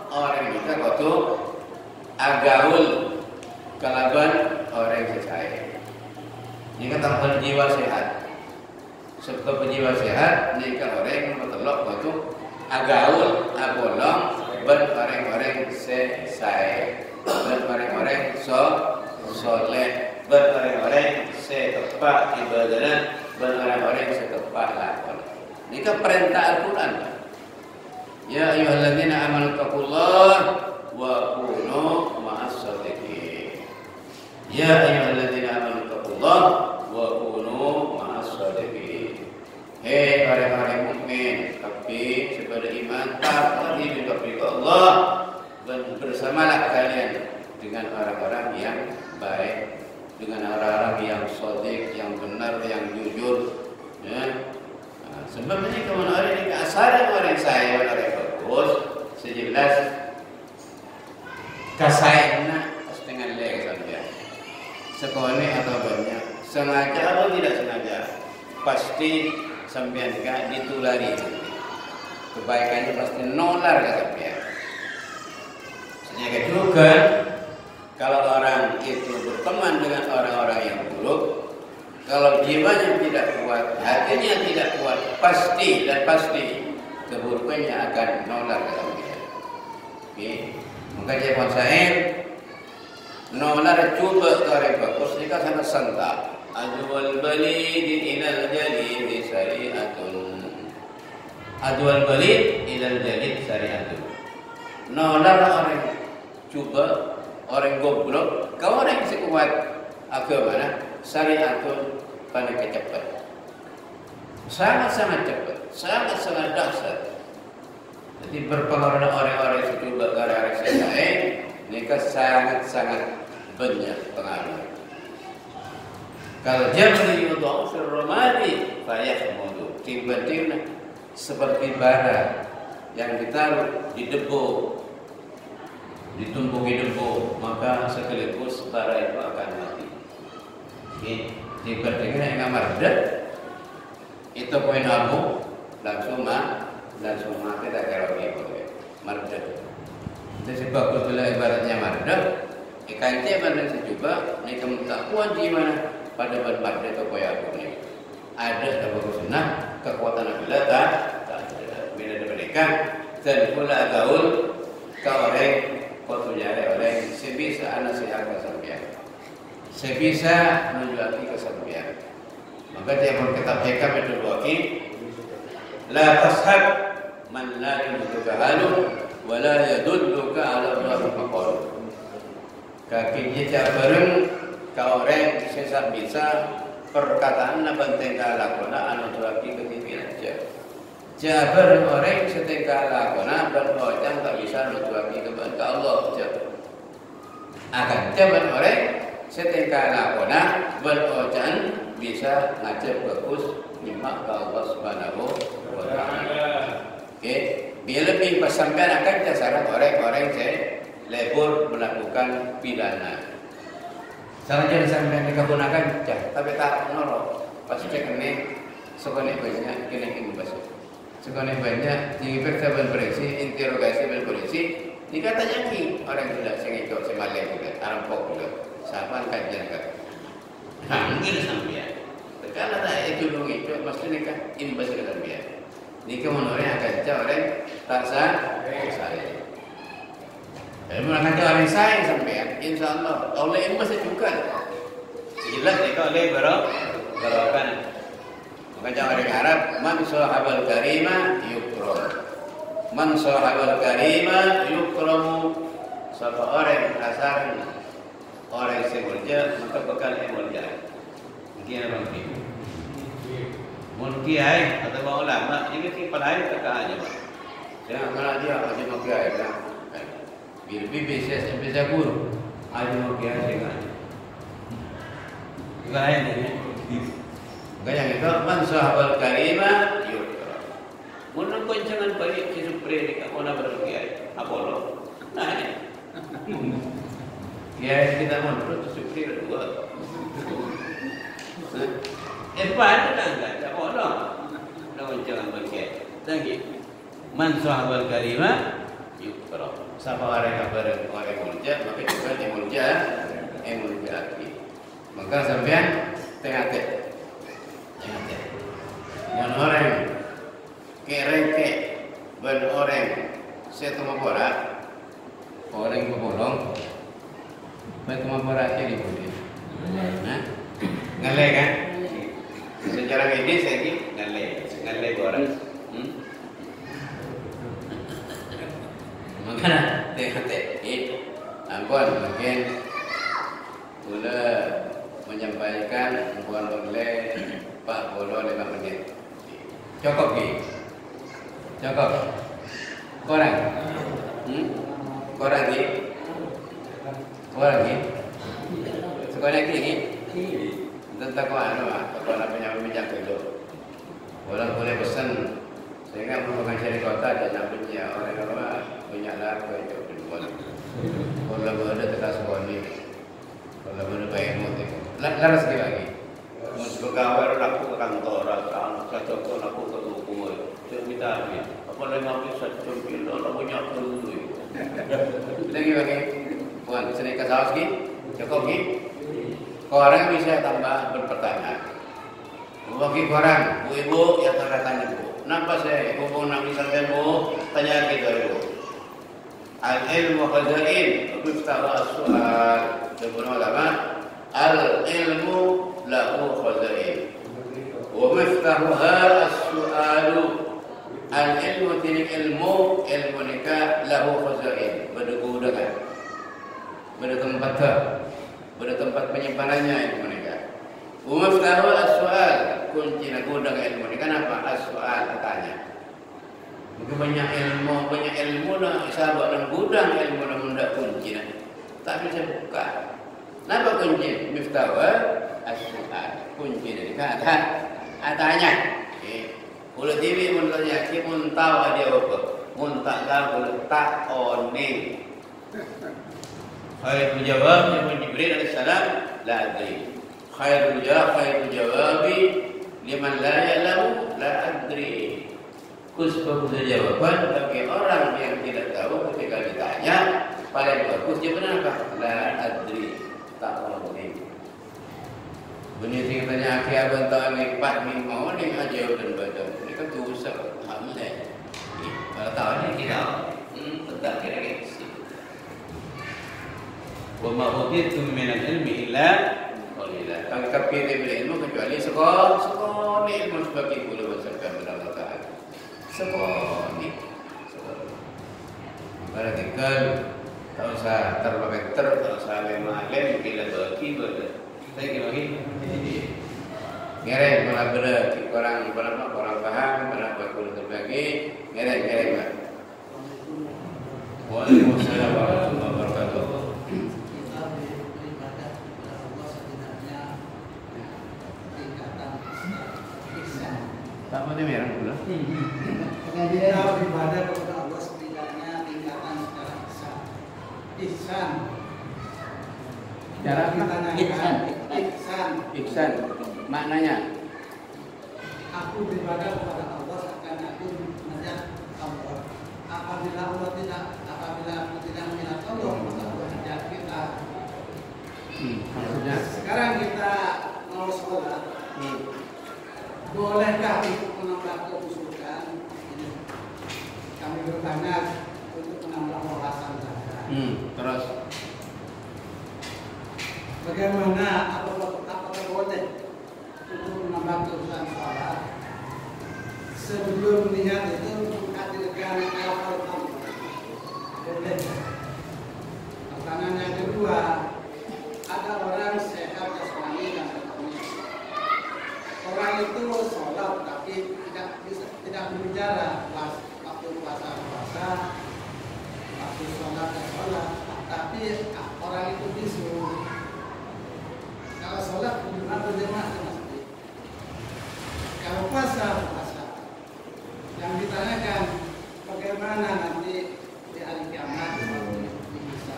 orang jika betul agaul kalaban orang sesuai. Jika tanpa jiwa sehat, sebab jiwa sehat, jika orang betul betul agaul abolong orang sesuai. Orang-orang soleh, orang-orang setepat ibadah, orang-orang setepat lakon. Ini kan perintah Al-Quran. Ya ayyuhalladzina amanu taqullaha wa kunu ma'as shadiqin. Ya ayyuhalladzina amanu taqullaha wa kunu Hei orang-orang mukmin, tapi sepada iman taati kepada Allah dan bersamalah kalian dengan orang-orang yang baik, dengan orang-orang yang shadiq, yang benar, yang jujur. Ya. Sebab ini kemudian ini keasaran orang saya, orang bagus, sejelas kasainya setengah leg saja. Sekali atau banyak, sengaja atau tidak sengaja, pasti sampean kan ditulari. Kebaikannya pasti nolar ke sampean. Sehingga juga kalau orang itu berteman dengan orang-orang yang buruk, kalau jiwanya tidak kuat, hatinya tidak kuat, pasti keburukannya akan nolar ke sampean. Oke, maka jangan saya nolar coba dari bagus ini kan sangat santai. Adwal balid ilal jalid syari'atun. Adwal balid ilal jalid syari'atun. Nolar orang coba, orang goblok, kau orang yang sekuat agama syari'atun pada kecepat. Sangat-sangat cepat, sangat-sangat dahsyat. Jadi berpengaruh orang-orang yang coba gara-gara saya ini sangat-sangat banyak pengaruh. Kalau dia menyuruh firmadi, payah mudu. Tiba-tiba seperti bara yang ditaruh di debu, ditumpuk di debu, maka sekaligus bara itu akan mati. Tiba-tiba yang mardah, itu poin abu, langsung mati tak kira lagi mardah. Jadi sebab bila ibaratnya mardah, ikan ceban dan sejuba, ini kemutakuan di mana? Pada berpada itu koyak aku ni ada bagus sunnah kekuatan bila tak bila ada mereka dan pula gaul kau orang kau tujuh orang sebisa anak sihat kesampian sebisa menjual kesampian maka dia pun kitab hikam itu lagi la tashab man la yudhuka halu wa la yadulluka ala Allah maqal kakinya cabareng kau orang bisa perkataan penting lakona anu lagi ketipin aja. Jabar orang setengah lakona berhujang tak bisa lagi kepada Allah aja. Akan jabar orang setengah lakona berhujang bisa ngajak bagus nyimak ke Allah Subhanahu wa taala. Okey, bila lebih sampai akan dasar orang-orang saya lebur melakukan pidana. Jangan jadi sampai mereka gunakan jah, tapi tak nolok. Pasti cek ini sekolah banyak kena basuh. Sekolah banyak di percobaan polisi, interogasi polisi, dikatanya ki orang tidak sengit semalai juga, arampok juga, sahabat kajian kan. Panggil sampai. Kalau tak itu dulu itu pasti mereka imbas ke sampai. Ni kemudian akan orang tak sah. Mereka orang sayang sampai, insyaAllah Allah yang masih juga. Sejelas mereka oleh berokan. Maka orang Arab, man sahabal karima yukram. Man sahabal karima yukram. Siapa orang asal orang yang mulia, maka bakal yang mulia. Mungkin apa mungkin? Mungkin atau ulama, ini tipe lain terkait aja. Jangan malah dia aja mungkin aja. Lebih biasa guru, ada mau biasa kan? Lain ini. Gaya itu man sahabal karima yukram. Mula kuncangan balik si supre ni kamu nak berkiai. Apolo. Nah ini. Kiai kita mau terus supre dua. Apa ada enggak? Apolo. Nak kuncangan berkiai. Lagi. Man sahabal karima yukram. Siapa orang yang orang mulja, maka juga yang mulja lagi. Maka sampean tengah-tengah. Yang orang kereke, ben orang setengah borak, orang berbolong, setengah borak jadi boleh. Ngalai kan? Secara medis lagi ngalai borak. Makanya tengah-tengah ampun mungkin boleh menyampaikan ampun boleh 45 menit Cukup ki. Cukup. Kurang. Kurang ki. Kurang ki. Sekolah ki. Tentang kau anu kalau nak pinjam dulu. Orang boleh pesan. Sehingga merupakan syarikat kota dan nak punya orang punya lah kerja berbuat. Kalau berada tekas boni, kalau berada baik muti. Laras lagi. Masuk kawan aku ke kantor, satu aku ke hukum. Saya minta ni. Apa lagi nak satu kilo, nak punya dulu. Lagi. Puan, sini ke saus ki, cukup ki. Orang bisa tambah berpertanyaan. Bagi orang, ibu yang tanya bu, kenapa saya hubung nak misalkan bu, tanya kita ibu. Al-ilmu khazain, miftahu as-su'al. Sebelum ulama, al-ilmu lahu khazain. Wa miftahuha as-su'alu. Al-ilmu tinik ilmu nikah lahu khazain. Bergudang. Bertempat penyimpanannya ilmu nikah. Wa miftahu as-su'al. Kunci gudang ilmu ni kenapa as-soal tanya. Mungkin banyak ilmu lah sahabat dan gudang ilmu dan benda kunci lah. Tak bisa buka. Kenapa kunci? Miftahu as-soal. Kunci dari kata tanya. Kalau TV pun tanya, kita pun tahu dia apa. Pun tak tahu, tak oning. Khairul jawab yang Jibril alaihissalam la adri. Khairul jawabi liman la ya'lamu la adri. Khusus jawaban bagi orang yang tidak tahu ketika ditanya paling bagus dia benar apa? La adri, tak tahu ni. Bunyi sing tanya aki abang tahu ni 4 ni mau ni aja dan badan. Ini kan dosa hamil. Kalau tahu ni kita tetap kira-kira sih. Wa ma utitum min al-ilmi illa qalila. Kami kapir ilmu kecuali sekolah ni ilmu sebagai bulu beserta Allah Taala. Sekolah ni. Kalau kita tak usah terbaik tak usah malam bila bagi ber. Saya kira lagi. Ngereng malah berarti orang paham, orang berkulit terbagi. Ngereng Pak. Waalaikumsalam warahmatullahi wabarakatuh. Tak mau merah pula. Kita beribadah kepada Allah setidaknya tingkatan secara besar. Ihsan. Cara ihsan. Maknanya aku beribadah kepada Allah seakan aku mengajak Allah. Apabila aku tidak mengingat Allah, maka Allah ajak kita. Maksudnya Sekarang kita mau sholat. Bolehkah untuk menambah kekusukan? Kami bertanya untuk menambah wawasan saja. Terus Bagaimana apakah boleh untuk menambah kekusukan sholat sebelum niat itu menghadirkan al-Fatihah? Boleh. Pertanyaan yang kedua, ada orang sehat jasmani dan rohani. Orang itu sholat tapi tidak berbicara waktu puasa, waktu sholat, tapi orang itu bisu. Kalau sholat berjamaah pasti. Kalau puasa. Yang ditanyakan bagaimana nanti di hari kiamat bisa.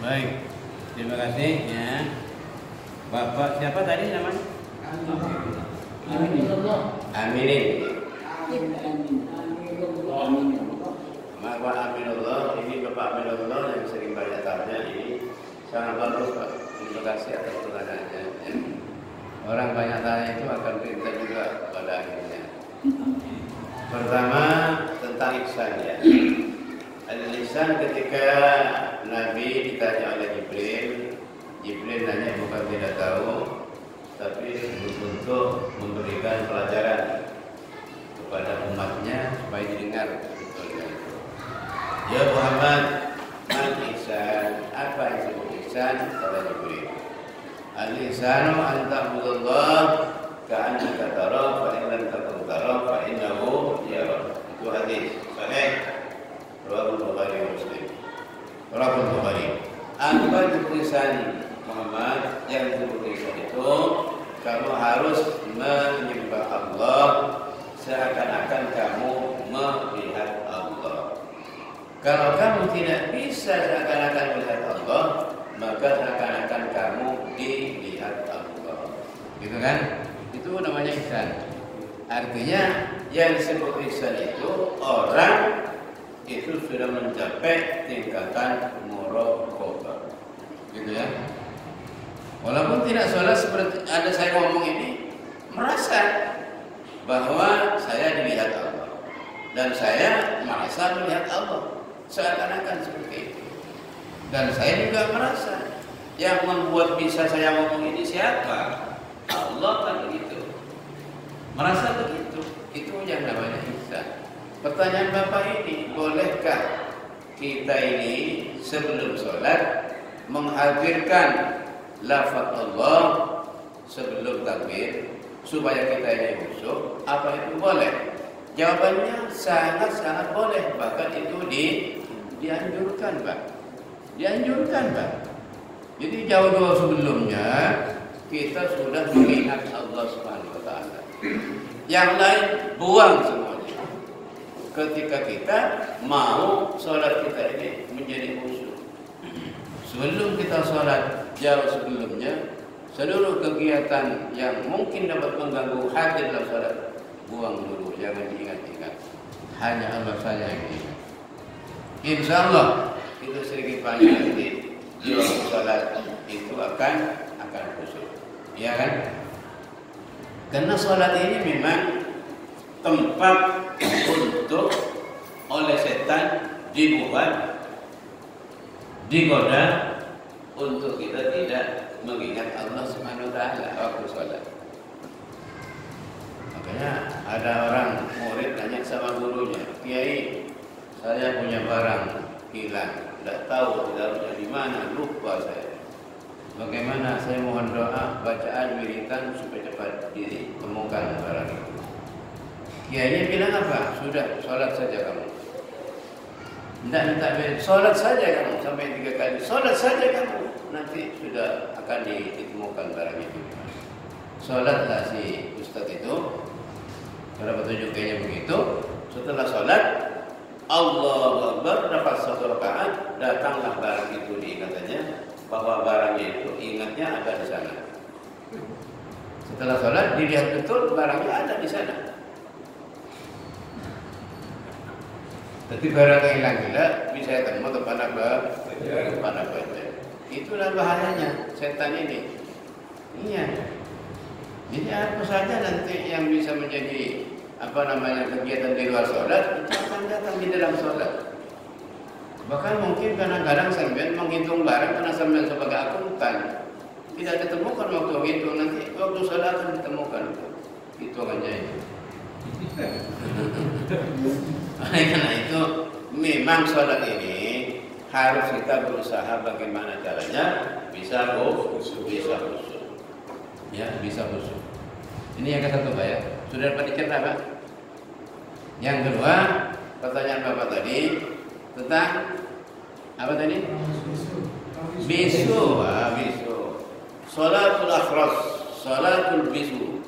baik. Terima kasih ya. Bapak siapa tadi namanya? Aminin. Bapak Aminullah, ini Bapak Aminullah yang sering banyak tanya ini sangat bagus Pak. Terima kasih atas pertanyaannya. Orang banyak tanya itu akan pintar juga pada akhirnya. Pertama tentang ihsan ya. Al-ihsan ketika Nabi ditanya oleh Jibril nanya bukan tidak tahu, tapi untuk memberikan pelajaran kepada umatnya supaya didengar betulnya itu. Ya Muhammad, al-ihsan, apa yang disebut ihsan? Kata Jibril, al-ihsanu an ta'budallah ka'annaka tara fa in lam takun tara fa innahu yara. Itu hadis sahih riwayat Bukhari Muslim. Riwayat Bukhari. Apa tulisan Muhammad yang tulisan itu kamu harus menyembah Allah seakan-akan kamu melihat Allah. Kalau kamu tidak bisa seakan-akan melihat Allah, maka seakan-akan kamu dilihat Allah. Gitu kan? Itu namanya ihsan. Artinya yang disebut ihsan itu orang itu sudah mencapai tingkatan muraqabah. Gitu ya. Walaupun tidak sholat seperti ada saya ngomong ini, merasa bahwa saya dilihat Allah dan saya merasa melihat Allah, seakan-akan seperti itu. Dan saya juga merasa yang membuat bisa saya ngomong ini siapa? Allah kan begitu. Merasa begitu. Itu yang namanya ihsan. Pertanyaan Bapak ini, bolehkah kita ini sebelum sholat menghadirkan lafaz Allah sebelum takbir supaya kita ini khusyuk? Apa itu boleh? Jawabannya sangat-sangat boleh. Bahkan itu dianjurkan, Pak. Dianjurkan, Pak. Jadi jauh-jauh sebelumnya kita sudah mengingat Allah Subhanahu wa taala. Yang lain buang semuanya. Ketika kita mau sholat kita ini menjadi khusyuk. Sebelum kita sholat, jauh sebelumnya, seluruh kegiatan yang mungkin dapat mengganggu hati dalam sholat, buang dulu, jangan diingat-ingat. Hanya Allah saja yang diingat. Insya Allah itu sedikit banyak nanti di waktu sholat itu akan khusyuk, ya kan? Karena sholat ini memang tempat untuk oleh setan dibuat, digoda untuk kita tidak mengingat Allah Subhanahu wa taala waktu sholat. Makanya ada orang murid nanya sama gurunya, "Kiai, saya punya barang hilang, tidak tahu taruhnya di mana, lupa saya. Bagaimana? Saya mohon doa, bacaan, wiridan supaya cepat ditemukan barang itu." Kiainya bilang apa? Sudah, sholat saja kamu. Tidak minta beres, sholat saja kamu sampai 3 kali. Sholat saja kamu, nanti sudah akan ditemukan barang itu. Sholatlah si ustadz itu. Pada petunjuk kayaknya begitu. Setelah sholat, Allahu Akbar, dapat 1 rakaat, datanglah barang itu diingatannya bahwa barangnya itu ingatnya ada di sana. Setelah sholat dilihat betul barangnya ada di sana. Tapi barang hilang gila bisa ketemu kepada baca. Itulah bahayanya setan ini. Iya. Jadi apa saja nanti yang bisa menjadi kegiatan di luar sholat itu akan datang di dalam sholat. Bahkan mungkin kadang-kadang sampean menghitung barang karena sampean sebagai akuntan tidak ditemukan waktu itu, nanti waktu sholat akan ditemukan. Itu aja itu. Karena itu memang sholat ini harus kita berusaha bagaimana caranya bisa khusyuk. Ya, bisa khusyuk. Ini yang ke-1 Pak ya. Sudah dapat dicerita Pak? Yang kedua, pertanyaan Bapak tadi tentang apa tadi? Bisu. Salatul akhras, salatul bisu.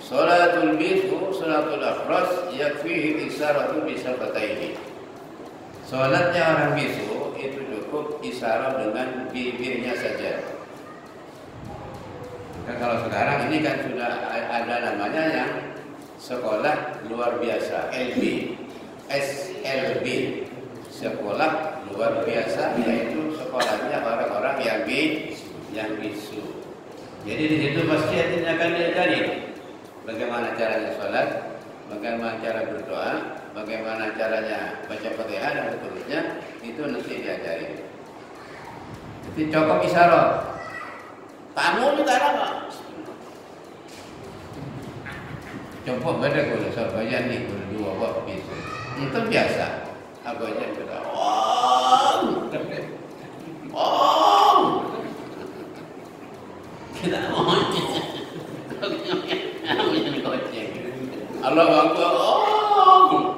Salatul bisu, salatul akhras yakfihi isaratu bisafataini. Salatnya orang bisu itu cukup isyarat dengan bibirnya saja. Maka kalau sekarang ini kan sudah ada namanya yang sekolah luar biasa, SLB, sekolah luar biasa, yaitu sekolahnya orang-orang yang bisu. Jadi di situ pasti akan diajari bagaimana caranya sholat, bagaimana cara berdoa, bagaimana caranya baca Fatihah dan seterusnya, itu nanti diajari. Jadi cukup isyarat. Kamu juga apa? Coba beda kalau sahabatnya nih berdua waktu itu. Itu biasa. Apa aja kita kita mau Allah Akbar. Oh.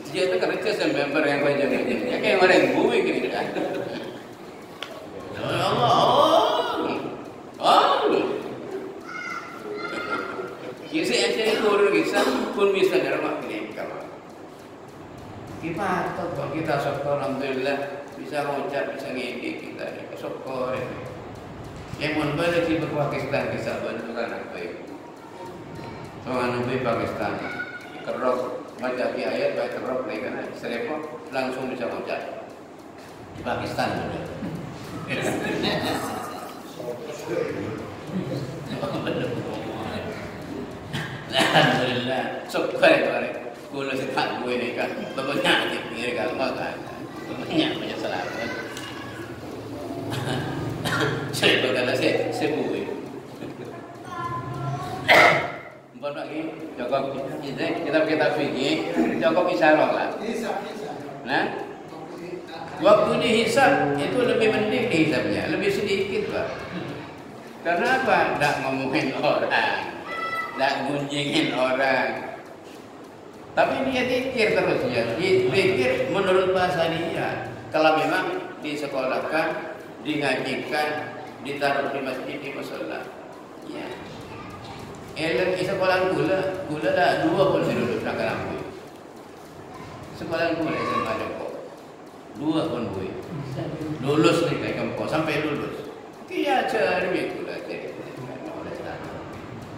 Dia tu kerja member yang banyak ni. Ya kayak orang bumi gini kan. Allah. Oh. Kisah aja itu orang kisah pun bisa nerima ini kawan. Kita tahu kita syukur alhamdulillah bisa mengucap bisa ngedi kita syukur. Yang membuat di Pakistan kisah bantu kan apa itu? Soalnya di Pakistan kerok baca ayat baca kerok lagi kan serempok langsung bisa mengucap di Pakistan juga. Alhamdulillah syukur kemarin gula sekat gue ni kan banyak di pinggir kalma kan banyak selamat. Saya berkata saya bui. Buat lagi Joko kita fikir Joko isyarat lah. Nah, waktu dihisab itu lebih mending dihisabnya, lebih sedikit lah. Karena apa? Tak ngomongin orang, tak gunjingin orang. Tapi dia pikir terus ya, pikir menurut bahasa dia. Kalau memang disekolahkan, dingajikan, ditaruh di masjid di musola. Ya. Lagi sekolah gula dah 2 pun duduk nak lampu. Sekolah gula SMA Joko. 2 pun gue. Lulus ni kayak kampung sampai lulus. Dia cari gula jadi.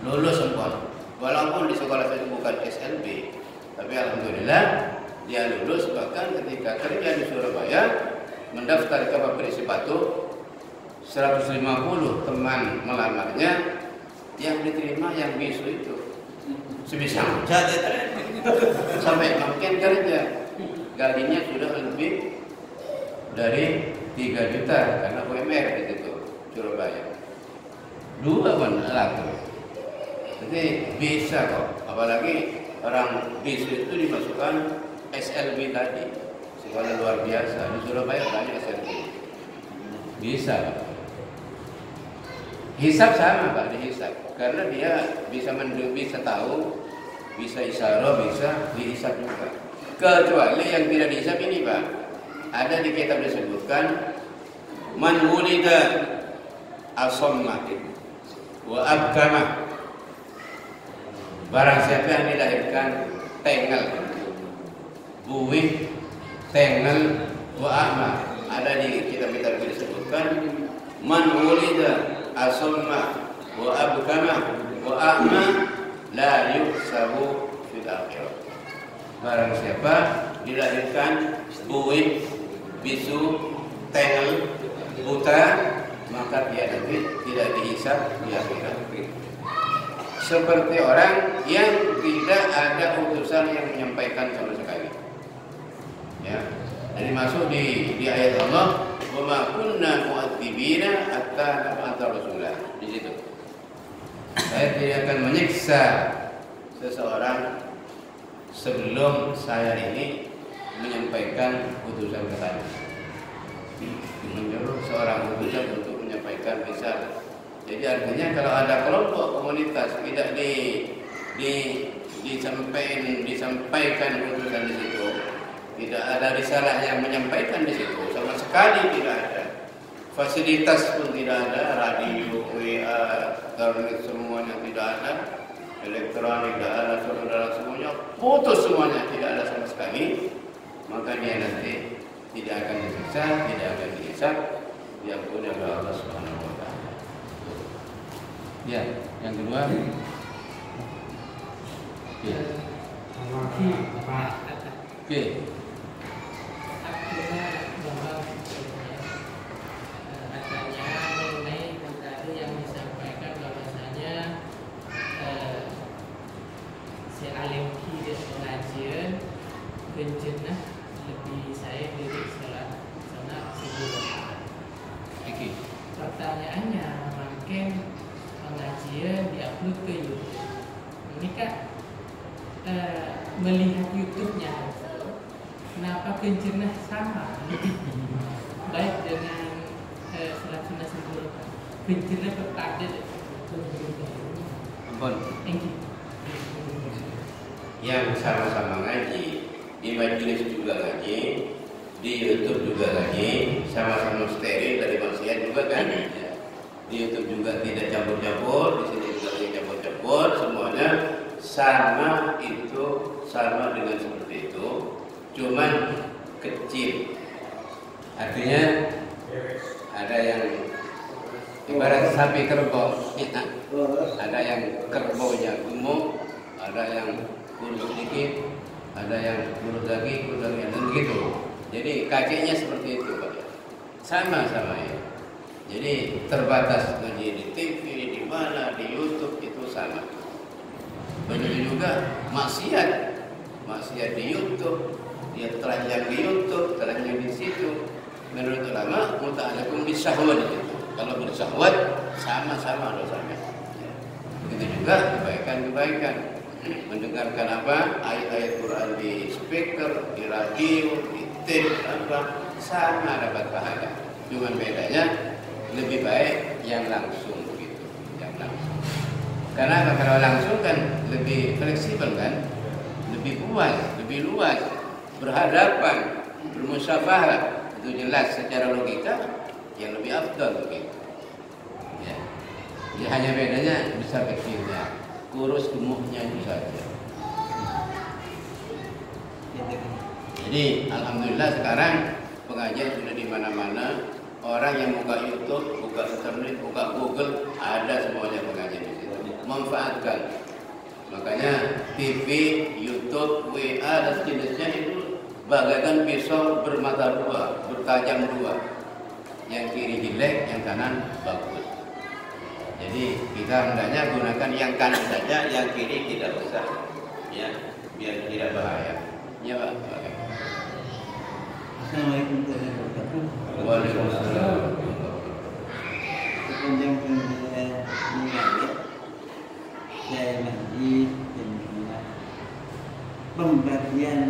Lulus sempat. Walaupun di sekolah saya bukan SLB, tapi alhamdulillah dia lulus. Bahkan ketika kerja di Surabaya mendaftar ke pabrik sepatu 150 teman melamarnya, yang diterima yang bisu itu sebisa saja sampai makin kerja gajinya sudah lebih dari 3 juta karena UMR di situ Surabaya 2 pun laku. Jadi bisa kok, apalagi orang bisu itu dimasukkan SLB tadi, sekolah luar biasa di Surabaya banyak SLB bisa Pak. Hisab sama Pak, dihisab karena dia bisa bisa tahu, bisa isyarah, bisa dihisab juga. Kecuali yang tidak dihisab ini Pak, ada di kitab disebutkan man wulida asamma wa abkama, barang siapa yang dilahirkan tengel, buih, tengel, wa a'ma. Ada di kitab-kitab disebutkan man wulida asamma wa abkama wa a'ma la yuhsabu fil akhirah. Barang siapa dilahirkan buih, bisu, tengel, buta, maka dia nanti tidak dihisab di akhirat. Seperti orang yang tidak ada utusan yang menyampaikan sama sekali. Ya, jadi masuk di ayat Allah, wa ma kunna mu'adzibina hatta nab'atha rasulah. Di situ. Saya tidak akan menyiksa seseorang sebelum saya ini menyampaikan utusan ke saya. Menyuruh seorang utusan untuk menyampaikan risalah. Jadi artinya kalau ada kelompok komunitas tidak disampaikan utusan di situ, tidak ada risalah yang menyampaikan di situ, sama sekali tidak ada. Fasilitas pun tidak ada, radio, WA, internet semuanya tidak ada, elektronik tidak ada, saudara semuanya putus semuanya, tidak ada sama sekali. Maka dia nanti tidak akan disiksa, tidak akan dihisab, diampuni oleh Allah Subhanahu wa taala. Ya, yang kedua. Ya. Oke. Penjenah lebih saya diri salat sana sebelum. Pertanyaannya, mungkin pengajian diupload ke YouTube. Ini kan melihat YouTube-nya, kenapa penjenah sama? Baik dengan salat sunnah sebelum penjenah bertakdir. Ampun. yang sama-sama ngaji, di majelis juga ngaji, di YouTube juga ngaji, sama-sama steril dari maksiat juga kan. Ya. Di YouTube juga tidak campur-campur, di sini juga tidak campur-campur, semuanya sama itu, sama dengan seperti itu, cuman kecil. Artinya ada yang ibarat sapi kerbau, ya. Ada yang kerbaunya gemuk, ada yang kurus sedikit, ada yang kurus lagi, dan begitu. Jadi kakinya seperti itu, Pak. Sama-sama ya. Jadi terbatas ngaji di TV, di mana, di YouTube itu sama. Begitu juga maksiat di YouTube, dia telanjang di YouTube, telanjang di situ. Menurut ulama, muta'alakum bisahwat itu. Kalau bersahwat sama-sama dosanya. Ya. Begitu juga kebaikan-kebaikan. Mendengarkan apa? Ayat-ayat Quran di speaker, di radio, di tape, apa sama dapat pahala. Cuman bedanya lebih baik yang langsung begitu, yang langsung. Karena kalau langsung kan lebih fleksibel kan, lebih luas, berhadapan, bermusyafahat. Itu jelas secara logika yang lebih afdal begitu. Ya. Ya, hanya bedanya besar kecilnya, kurus gemuknya itu saja. Jadi alhamdulillah sekarang pengajian sudah di mana-mana. Orang yang buka YouTube, buka internet, buka Google, ada semuanya pengajian di situ. Manfaatkan. Makanya TV, YouTube, WA dan sejenisnya itu bagaikan pisau bermata dua, bertajam dua. Yang kiri jelek, yang kanan bagus. Jadi kita hendaknya gunakan yang kanan saja, yang kiri tidak usah, ya, biar tidak bahaya. Ya Pak. Assalamualaikum warahmatullahi wabarakatuh. Waalaikumsalam. Sepanjang saya mengalir, saya ngaji dan pembagian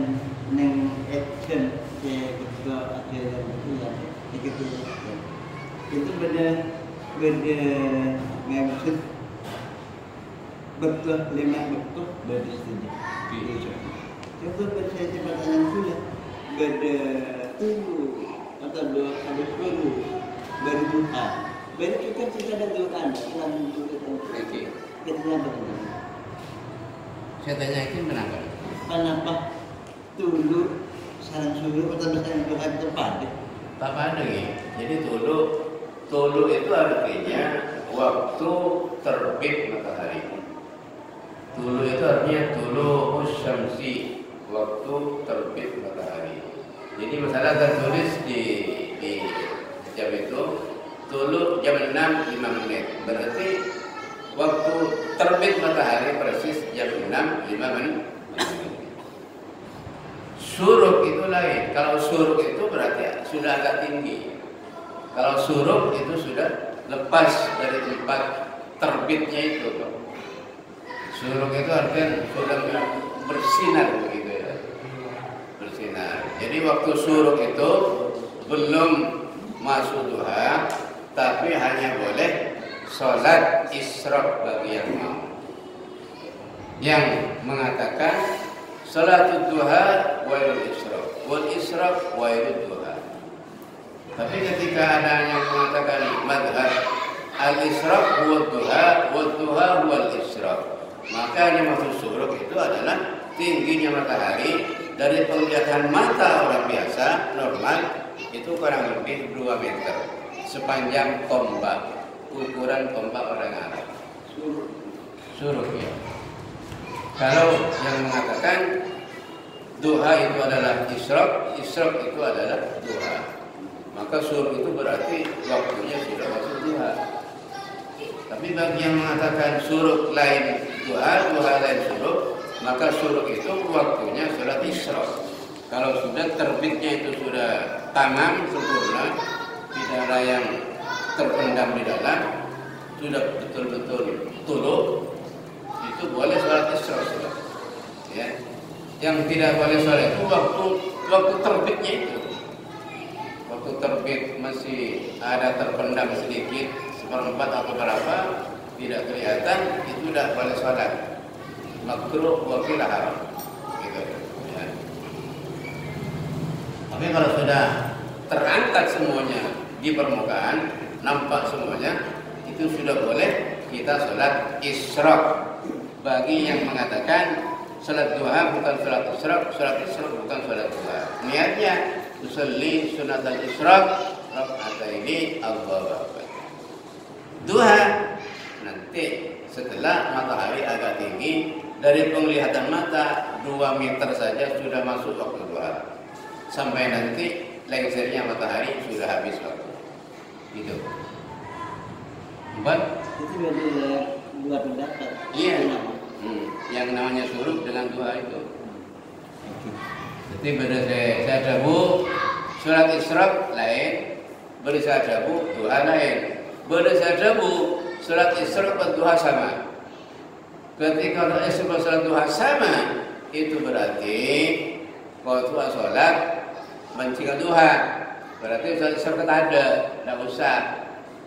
neng action saya ketua ajaran itu yang itu beda maksud betul 5 betul dari sini. Coba saya coba tanya dulu beda tulu atau doa ada dulu baru doa baru kita ada doa dalam Oke. kita apa? Saya tanyakan Kenapa tulu sarang suruh atau sarang doa tepat? tak ada ya. Jadi tulu itu artinya waktu terbit matahari. Tulu itu artinya tulu syamsi, waktu terbit matahari. Jadi masalah tertulis di jam itu tulu jam 6.05 menit. Berarti waktu terbit matahari persis jam 6.05 menit. Suruk itu lain. Kalau suruk itu berarti sudah agak tinggi. Kalau suruk itu sudah lepas dari tempat terbitnya itu. Suruk itu artinya sudah bersinar begitu ya. Bersinar. Jadi waktu suruk itu belum masuk duha, tapi hanya boleh sholat isyraq bagi yang mau. Yang mengatakan sholatul duha wailul isyraq, wal isyraq wailul duha. Tapi ketika ada yang mengatakan madhab al-isyraq huwa duha, wal duha wal isyraq, maka yang maksud suruk itu adalah tingginya matahari dari penglihatan mata orang biasa normal itu kurang lebih 2 meter sepanjang tombak, ukuran tombak orang Arab. Suruk ya. Kalau yang mengatakan duha itu adalah isyraq, isyraq itu adalah duha, maka suruk itu berarti waktunya sudah masuk duha. Tapi bagi yang mengatakan suruk lain duha, duha lain suruk, maka suruk itu waktunya sudah isyraq. Kalau sudah terbitnya itu sudah tamam sempurna, tidak ada yang terpendam di dalam, sudah betul-betul tuluk, itu boleh sholat isyraq. Ya. Yang tidak boleh sholat itu waktu terbitnya itu. Waktu terbit masih ada terpendam sedikit, 1/4 atau berapa, tidak kelihatan, itu tidak boleh sholat. makruh wa qila haram. Gitu. Ya. Tapi kalau sudah terangkat semuanya di permukaan, nampak semuanya, itu sudah boleh kita sholat isyraq. Bagi yang mengatakan sholat duha bukan sholat isyraq, sholat isyraq bukan sholat duha. Niatnya usolli sunat al-isyraq raka'ataini Allahu akbar. Duha nanti setelah matahari agak tinggi, dari penglihatan mata 2 meter saja sudah masuk waktu duha. Sampai nanti lengsernya matahari sudah habis waktu. Gitu. 4. Itu berarti dua pendapat. Iya. Yang namanya syuruk dengan duha itu. Jadi bersadabu sholat isyraq lain, bersadabu duha lain. Bersadabu sholat isyraq dan duha sama. Ketika sholat duha sama, itu berarti kalau sholat mencegah duha, berarti sholat isyraq ada, tidak usah.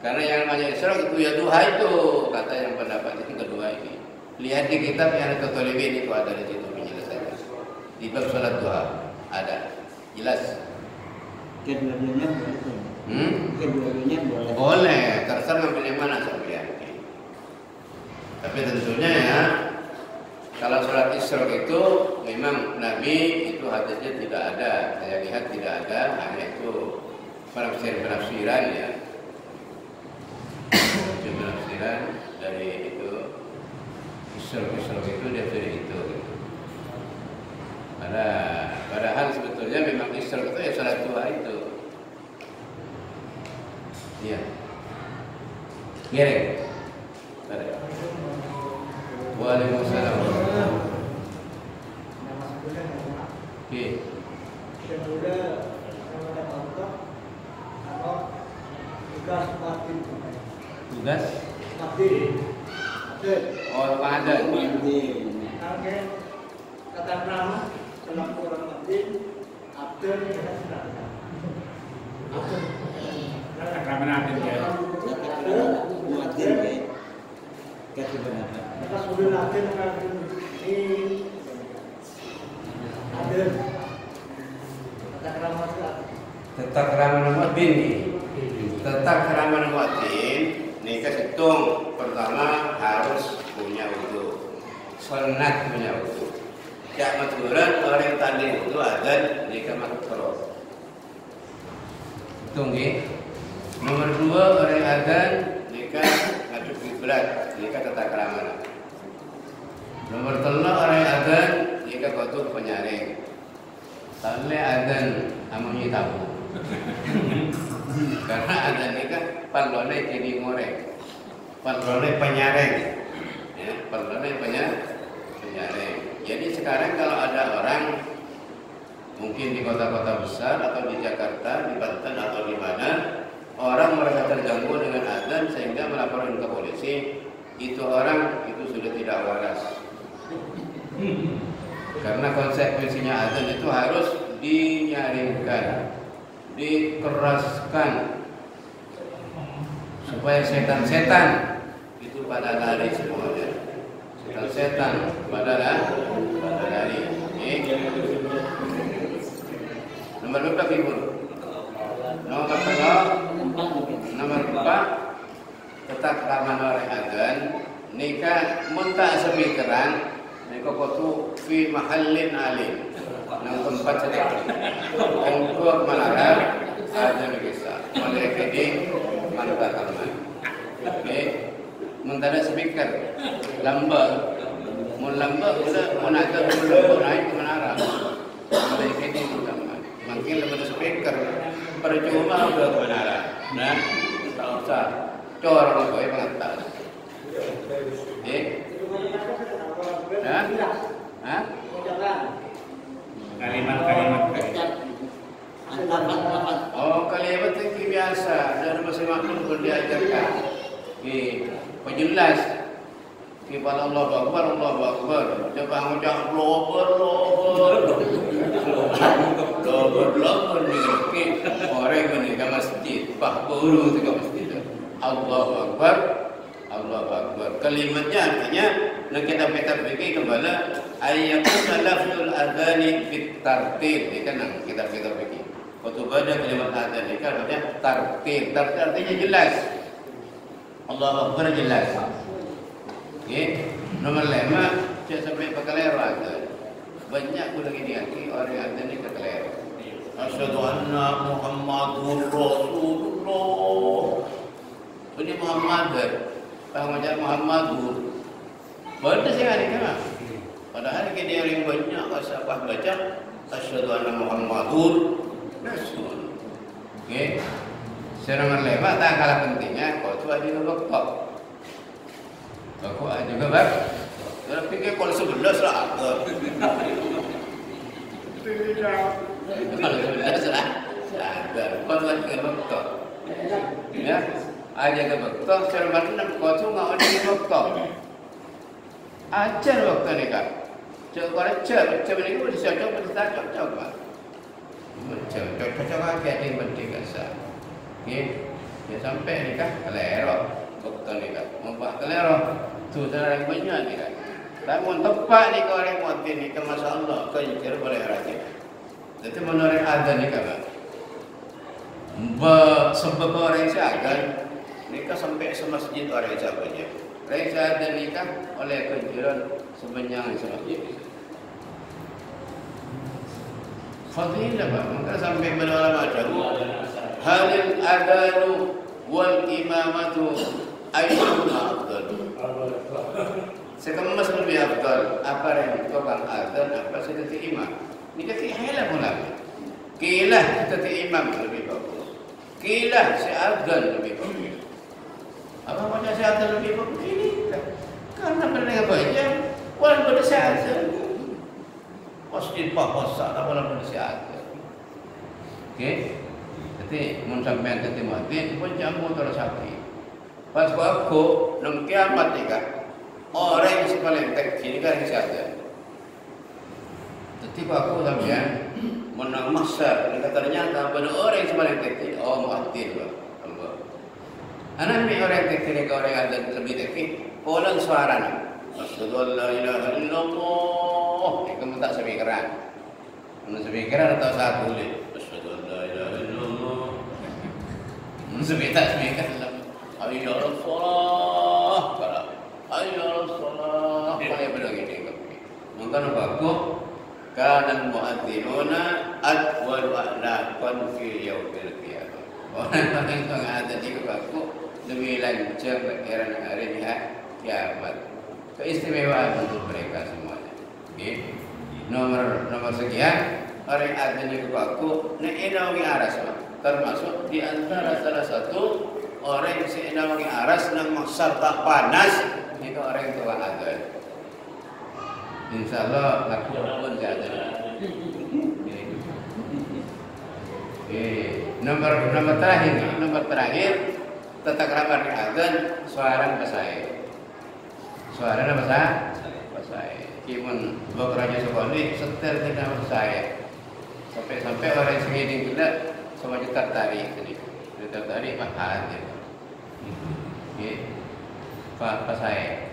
Karena yang namanya isyraq itu ya duha itu, kata yang pendapat yang kedua ini. Lihat di kitab yang ada Tolibin itu ada di situ penjelasannya. Di bab sholat duha ada, jelas. Kedua-duanya boleh. Kedua-duanya boleh. Boleh, terserah ngambil yang mana sampean. Tapi tentunya ya, kalau sholat isyraq itu memang Nabi itu hadisnya tidak ada. Saya lihat tidak ada, hanya itu penafsiran ya. Penafsiran dari itu isyraq itu dia dari itu. Padahal sebetulnya memang isyraq itu ya sholat duha itu. Iya. Giring. Waalaikumsalam. Oke. Tugas? Oh, ada. Kata nama dalam Quran Abdin, Abdul Tetap keraman muadzin. Tetap keraman muadzin. Nikah hitung pertama harus punya wudu. Sunat punya wudu. Ya maturan orang tadi wudu adzan nikah makruh. Tunggu. Nomor 2 orang adzan nikah ngadep kiblat, nikah tata krama. Nomor 3 orang adzan nikah kotor penyaring. Tale adzan amunyi tabu. Karena adzan nikah palone jadi ngoreng. Palone penyaring. Ya, palone penyaring. Jadi sekarang kalau ada orang mungkin di kota-kota besar atau di Jakarta, di Banten atau di mana, orang merasa terganggu dengan adzan sehingga melaporkan ke polisi, itu orang itu sudah tidak waras. Karena konsekuensinya adzan itu harus dinyaringkan, dikeraskan supaya setan-setan itu pada lari semuanya. Setan-setan pada lari. Nomor berapa ibu? Nomor 4 tetap keraman orang adzan nikah muntah semikeran nikah kotu fi mahallin alim nang tempat sedek engkau melarang adzan bisa oleh kedi mantah keraman. Oke, muntah speaker lambat mun lambat udah mun adzan lambat naik ke menara oleh kedi mungkin lebih speaker percuma udah kebenaran. Nah, tak usah corong gue pengantar. Kalimat-kalimat. Oh, kalimat itu biasa dari masing-masing pun diajarkan. Penjelas. Kibal Allah Akbar, Allah Akbar. Coba ngucap lobar ni orang ni ke masjid, pak guru tu ke masjid. Allahu Akbar, Allahu Akbar. Kalimatnya artinya nak kita fikir kembali ayatun lafzul adzani fit tartil. Ini kan kita fikir. Waktu baca kalimat adzan ini kan artinya tartil. Tartil artinya jelas. Allahu Akbar jelas. Okey. Nomor 5 saya sampai berkeliru adzan. Banyak pun lagi diakui orang adzan ni berkeliru. Asyhadu anna Muhammadur Rasulullah. Ini Muhammad. Pak macam Muhammadur. Baru saya hari kan. Padahal dia orang banyak sahabat baca asyhadu anna Muhammadur Rasul. Okey. Secara lebat tak kalah pentingnya kau tu ada waktu. Kau juga bab. Kalau fikir kalau 11 lah. Kalau 11 lah. Ada. Kau lagi waktu. Ya. Aja ke waktu secara mana kau tu ngau ada waktu. Ajar waktu ni kan. Kalau ajar ni boleh cocok bah. Cocok aja di penting kasar. Okey. Ya sampai ni kan keliru waktu ni kan. Membuat keliru tu orang banyak ni kan. Namun tepat ni kau orang muatin ni kan masya-Allah kau jujur boleh rajin. Jadi menurut adzan ni kan. Sebab orang siagan ni kan sampai semasjid orang siapanya. Orang siagan ni kan oleh kejuran sebanyak semasjid. Fadilah Pak, maka sampai berulama dahulu halil adanu wal imamatu ayyuhuma afdal. Sekemas lebih afdal apa yang tukang adzan apa seperti imam. Ini kata hilang ulama. Kilah seperti imam lebih bagus. Kilah si adzan lebih bagus. Apa macam si adzan lebih bagus ini? Karena mendengar baca walaupun si adzan pasti bahasa tak boleh bersiaga. Okey. Jadi mun sampean tadi mati pun jamu terus hati. Pas aku nang kiamat ni kan orang yang paling kecil kan siaga. Jadi aku sampean menang mahsyar ni ternyata pada orang yang paling kecil muatin Allah. Anak ni orang kecil ke orang ada lebih kecil, ulang suara ni. Asyhadu an la ilaha illallah. Kamu tak sepikiran. Kamu sepikiran atau satu boleh. Asyhadu an la ilaha illallah. Sepikiran. Hayya 'alas shalah. Hayya 'alas shalah. Boleh begini kau. Maka aku kana muadzinuna atwal a'laqan fi yaumil qiyamah. Orang yang ada di aku lebih lancar perkara hari kiamat. Keistimewaan untuk mereka semuanya. Okay. Nomor sekian orang adzan di aku naik aras termasuk di antara salah satu orang yang seinawangi aras nang mahsyar tak panas itu orang yang tukang adzan. Insyaallah laku pun ada. Nomor terakhir tata krama di adzan suara pasai. Suara apa saya? Kimun bekerja sekolah setel tidak saya. Sampai orang segini gila sama juta tarik tadi. Juta tarik mahal dia. Apa saya?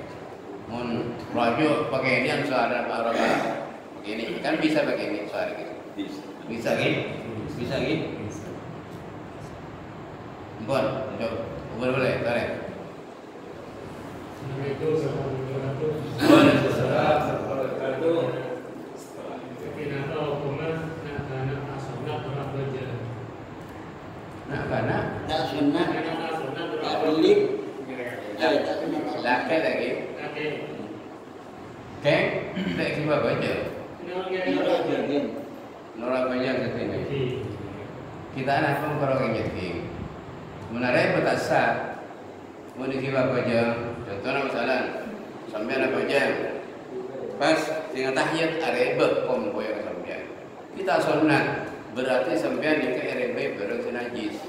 Mun rajuk pakai ini suara Arab. Begini kan bisa begini suara gitu. Bisa gitu. Bisa gitu. Bon, boleh, tarik. Tak sunat, tak pelik, Laki lagi. Keng, tak cuba baca. Norak banyak kesini. Kita anak pun orang yatim. Sebenarnya bertasah. Mau dikiba baca. Contohnya misalnya sampai nak baca. Pas dengan tahiyat areba kom boy sampai. Kita sunat berarti sampai nikah areba berarti najis.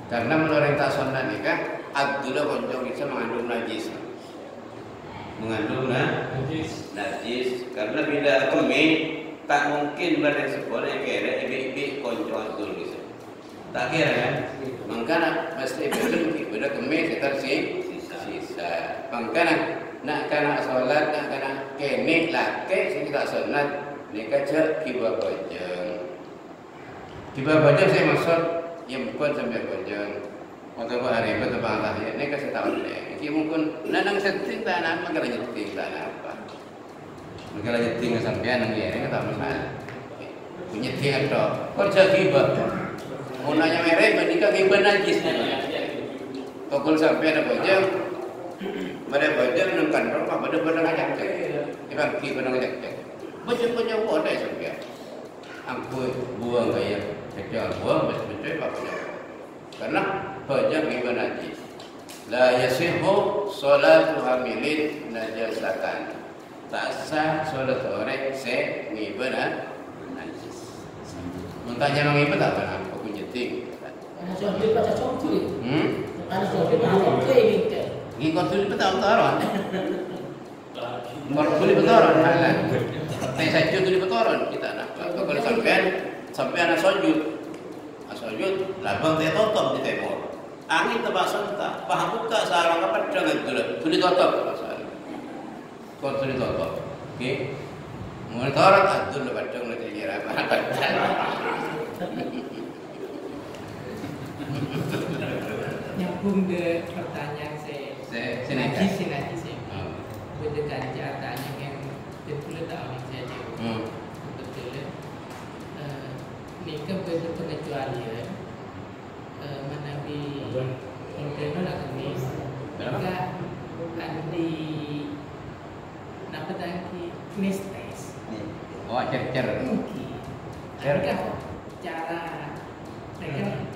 Karena menurut tak sunat nikah Abdullah koncong bisa mengandung najis. Mengandung najis. Karena bila kemih tak mungkin beresepon yang kira ibi koncong Abdul bisa. Tak kira kan? Makanya mesti betul bila kemih kita sisa. Makanya nak kena solat, nak kena kene laki sing tak sunat nika cek kiba bojeng. Kiba bojeng saya maksud yang bukan sampai bojeng. Waktu hari bertebang tahiyat nika setahun ni. Ki mungkin nanang setting tak nak makala nyeting tak apa. Makala nyeting sampean nang dia nika tak masalah. Nyeting atau kerja kiba. Mau nanya mereka menikah kiba najis. Kalau sampai ada bojeng, pada bojeng nengkan rumah, pada ngajak cek, iban kiba ngajak cek. Bojeng ada sampai. Angkut buang gaya, kecil buang betul bapaknya. Karena bojeng kiba najis. La yasihu salatu hamilin najasatan. Tak sah solat orang se ngiba najis. Muntahnya ngiba tak pernah aku nyeting. Ada dia baca contoh. Ada dia baca contoh ini. Ini konsul betul betul. Konsul betul halan. Tapi saya tu betul kita nak. Kalau sampai anak sujud, labang dia tutup di tembok. Angin tebak sentak, paham buka sarang apa dengan tu ditutup masalah. Konsul ditutup. Okey. Monitor atur lepas tu nanti kira apa. Nyambung ke pertanyaan saya. Najis. Berdekatan tanya yang betul tak orang saya betul. Ni kan betul pengecualian. Menabi internal akan ni. Maka andi napa tadi mistes. Oh, cer. Mungkin. Adakah cara mereka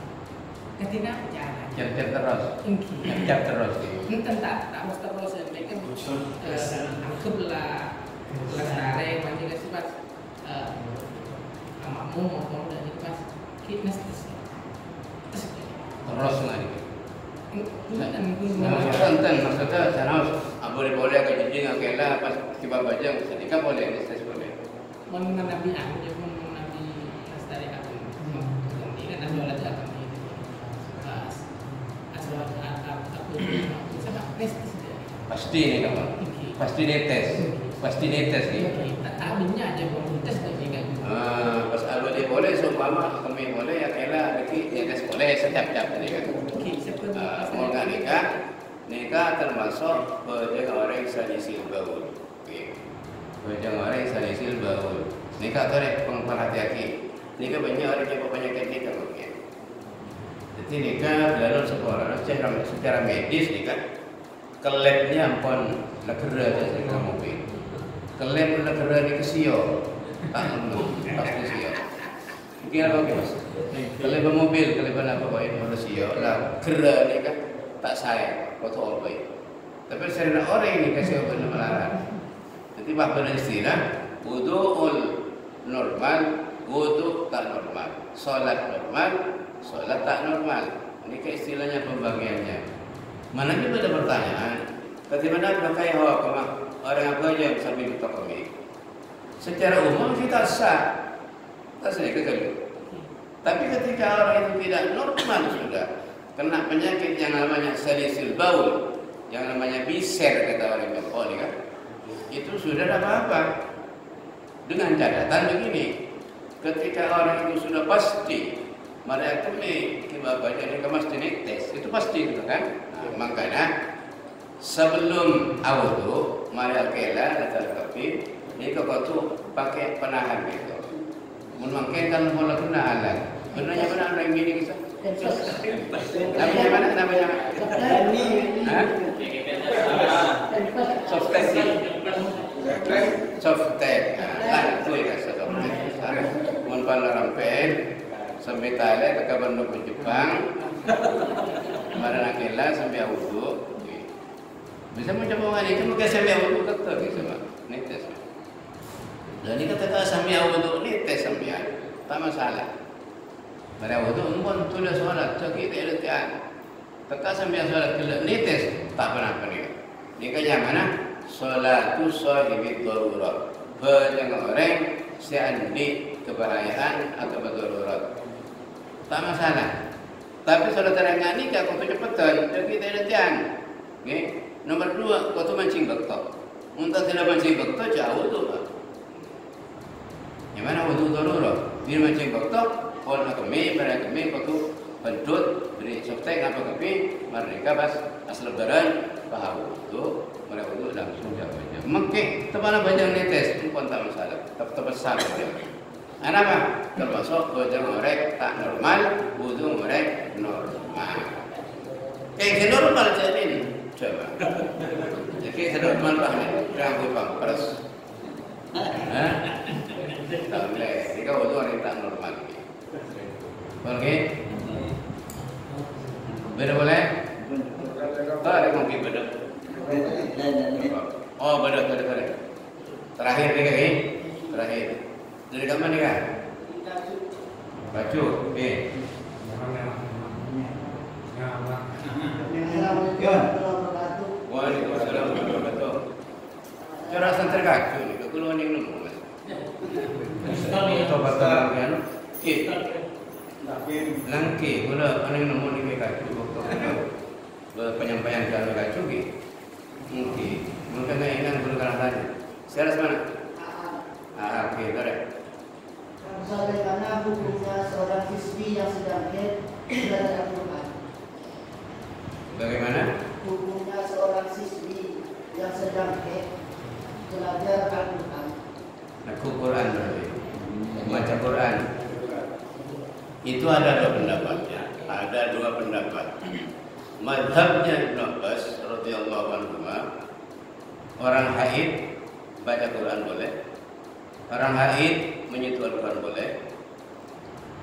ketika cara Cer terus. mungkin Cer terus. entah tak harus terus mereka anggaplah lestari macam kasih pas amamu maupun dari pas fitness Terus lagi. bukan Tonton maksudnya sana boleh ke jijing akela pas tiba bajang sedikit boleh stres boleh. menabi aku je pun menabi lestari aku ini kan ada alat akan ini asal aku sama tes Pasti ni kawan. Pasti netes ni. tak tahunya aja pun tes tapi kan Pas alur dia boleh seumpama kami boleh akela dikit netes boleh setiap ni kan. Mau nggak nikah termasuk bojeng orang salisil baul. Bojeng orang salisil baul. Nikah tarik penghati-hati. Nikah banyak orang yang penyakit kita mungkin. Jadi nikah dalam sekolah secara medis nikah kelepnya ampun negara saja dengan mobil. Kelep negara ni kesio. Pasti sio. Kira apa mas? Kelep mobil, kelep apa kau ini harus sio lah. Kera ni kan tak saya, kau tahu apa? Tapi saya nak orang ini kasih apa nama laran. Jadi bahagian istilah wudu'ul normal, wudu' tak normal, solat normal, solat tak normal. Ini ke istilahnya pembagiannya. Mana kita ada pertanyaan, bagaimana pakai orang apa yang sambil kita kami? Secara umum kita sah, tak sah kekelu. Tapi ketika orang itu tidak normal sudah, kena penyakit yang namanya salisil baul, yang namanya biser kata orang Jepang kan, itu sudah ada apa-apa. Dengan catatan begini, ketika orang itu sudah pasti, mereka kembali kibabat jadi mesti tes, itu pasti gitu kan. Makanya sebelum awudu mereka kela datang kapi, ni kau tu pakai penahan gitu. Mungkin kan mula kena alat. Benarnya mana orang gini kita? Namanya mana? Namanya? Softtek. Softtek. Itu ya softtek. Mun palarampen sampai tali ke Bandung ke Jepang. Mana nakela sampai awudu. Bisa mencoba orang ini, mungkin sampai awudu kata bisa mak. Netes. Dan ini kata sampai awudu netes sampai tak masalah. Mereka awudu pun tulis solat, cakap kita elitian. Kata sampai solat kelak netes tak pernah pergi. Ini kerja mana? Solatu sahibi darurat. Berjangan orang seandi kebahayaan atau darurat. Tak masalah. Tapi solat terangkan ni kalau tu cepetan, jadi kita elitian. Okay? Nomor 2, kau tu mancing betok. Untuk tidak mancing betok jauh tu pak. Yang mana wudu darurat? Dia mancing betok, orang nak kami, mereka kami, kau tu pendut, beri softek apa kami, mereka pas asal lebaran, bahawa wudu, mereka wudu langsung jauh aja. Mungkin tempat banyak netes, pun tak masalah, tetap salah dia. Kenapa? Termasuk wudu mereka tak normal, wudu mereka normal. Kayak normal jadi ini, coba. Jadi normal lah ni, rambut pampers. Tak boleh. Jika wudu orang tak normal. Okey. Beda boleh? Tak ada mungkin beda. Oh beda. Terakhir ni kan? Terakhir. Dari kapan ni kan? Baju. Okey. Waalaikumsalam warahmatullahi wabarakatuh. Cara santai kacu ni, kekeluan yang nombor. Tobat kan? Langki pula anak nombor ni kacu penyampaian dalam kacu ki. Mungkin mungkin ingat perlu kalah tanya. Saya mana? Okey, boleh. Karena hukumnya seorang siswi yang sedang haid belajar Al-Quran. Bagaimana? Hukumnya seorang siswi yang sedang haid belajar Al-Quran. Aku Quran berarti. Baca Quran. Itu ada dua pendapatnya. Ada dua pendapat. Mazhabnya Ibnu Abbas radhiyallahu anhu, orang haid baca Quran boleh. Orang haid menyentuh Al-Quran boleh.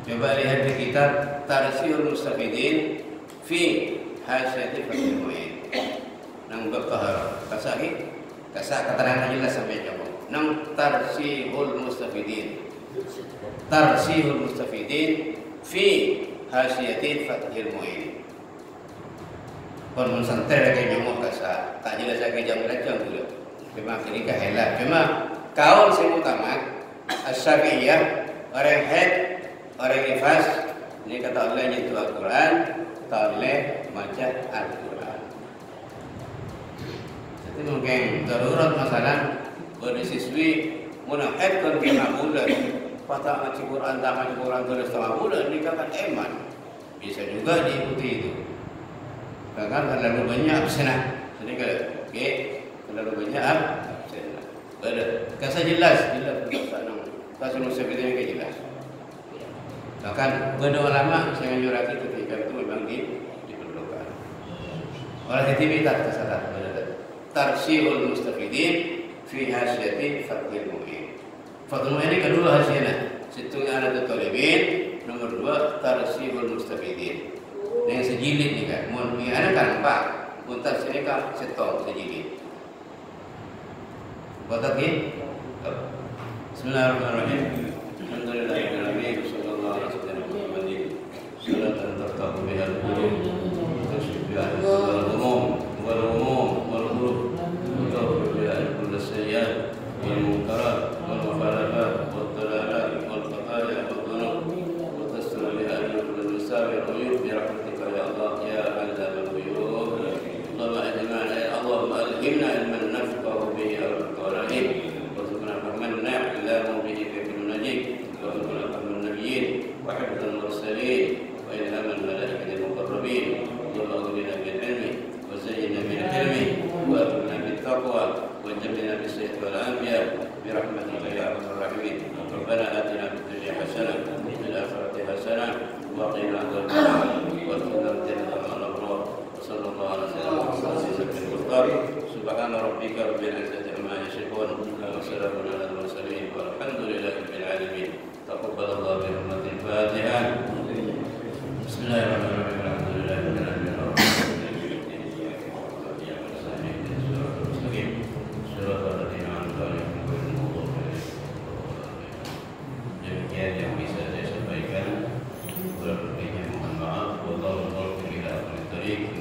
Coba lihat di kitab Tarsihul Mustafidin fi Hasyati Fathul Mu'in. Nang bertahar. Kasih keterangan jelas sampai jauh. Nang Tarsihul Mustafidin. Tarsihul Mustafidin fi Hasyati Fathul Mu'in. Kon santai lagi nyamuk kasar. Tak jelas lagi jam belajar dulu. Cuma ini kehelat. Cuma kaul yang utama Asy-Syafi'iyah, orang haid, orang nifas, ini kata Allah nyentuh Al-Quran, tak boleh baca Al-Quran. Jadi mungkin darurat masalah bersiswi muna haid kan kena bulan, patah ngaji Quran, tak ngaji Quran terus setengah bulan, ini kan eman. Bisa juga diikuti itu. Karena terlalu banyak absenah. Jadi kalau terlalu banyak absenah. Beda. Kasih jelas perkataan. Kasih Mustafidin yang jelas. Bahkan beda ulama saya menyurati ketika itu memang diperlukan. Oleh TV tak tersalah. Tarsihul Mustafidin fi Hasyati Fathul Mu'in. Fathul Mu'in ini kedua hasilnya. Situngnya ada Talibin. Nomor 2 Tarsihul Mustafidin. Yang sejilid ni kan. Ini ada kan 4. Untuk sini kan setong sejilid. Batak ni. Bismillahirrahmanirrahim. Alhamdulillahirabbil alamin. Sallallahu alaihi wasallam. Salatan tartabu biha al-qulub. Tasbihan al-umum wal qulub. Wa biha kull sayyi'at wal munkarat wal mukhalafat wal dalalat wal khataya wal dhunub. Wa tasra biha kull musawi wa uyub bi rahmatika ya Allah ya allamul ghuyub. Allahumma ajma'na ya Allah alhimna ilman nafqahu bihi al-qara'ib. من نعلم به في المناجيك وذكر النبيين وحفظ المرسلين وإلهام الملائكة المقربين اللهم اغننا بالعلم وزينا بالحلم وأكرمنا بالتقوى وجبنا بالصحة والعافية برحمتك يا أرحم الراحمين. ربنا آتنا في الدنيا حسنة وفي الآخرة حسنة وقنا عذاب النار وادخلنا الجنة مع الأبرار وصلى الله على سيدنا محمد المختار. سبحان ربك رب العزة عما يصفون وسلام على المرسلين والحمد لله رب العالمين. تقبل الله برحمة الفاتحة. بسم الله الرحمن الرحيم. الحمد لله رب العالمين. Demikian yang bisa saya sampaikan. Kurang lebihnya mohon maaf. Wallahu a'lam bishawab.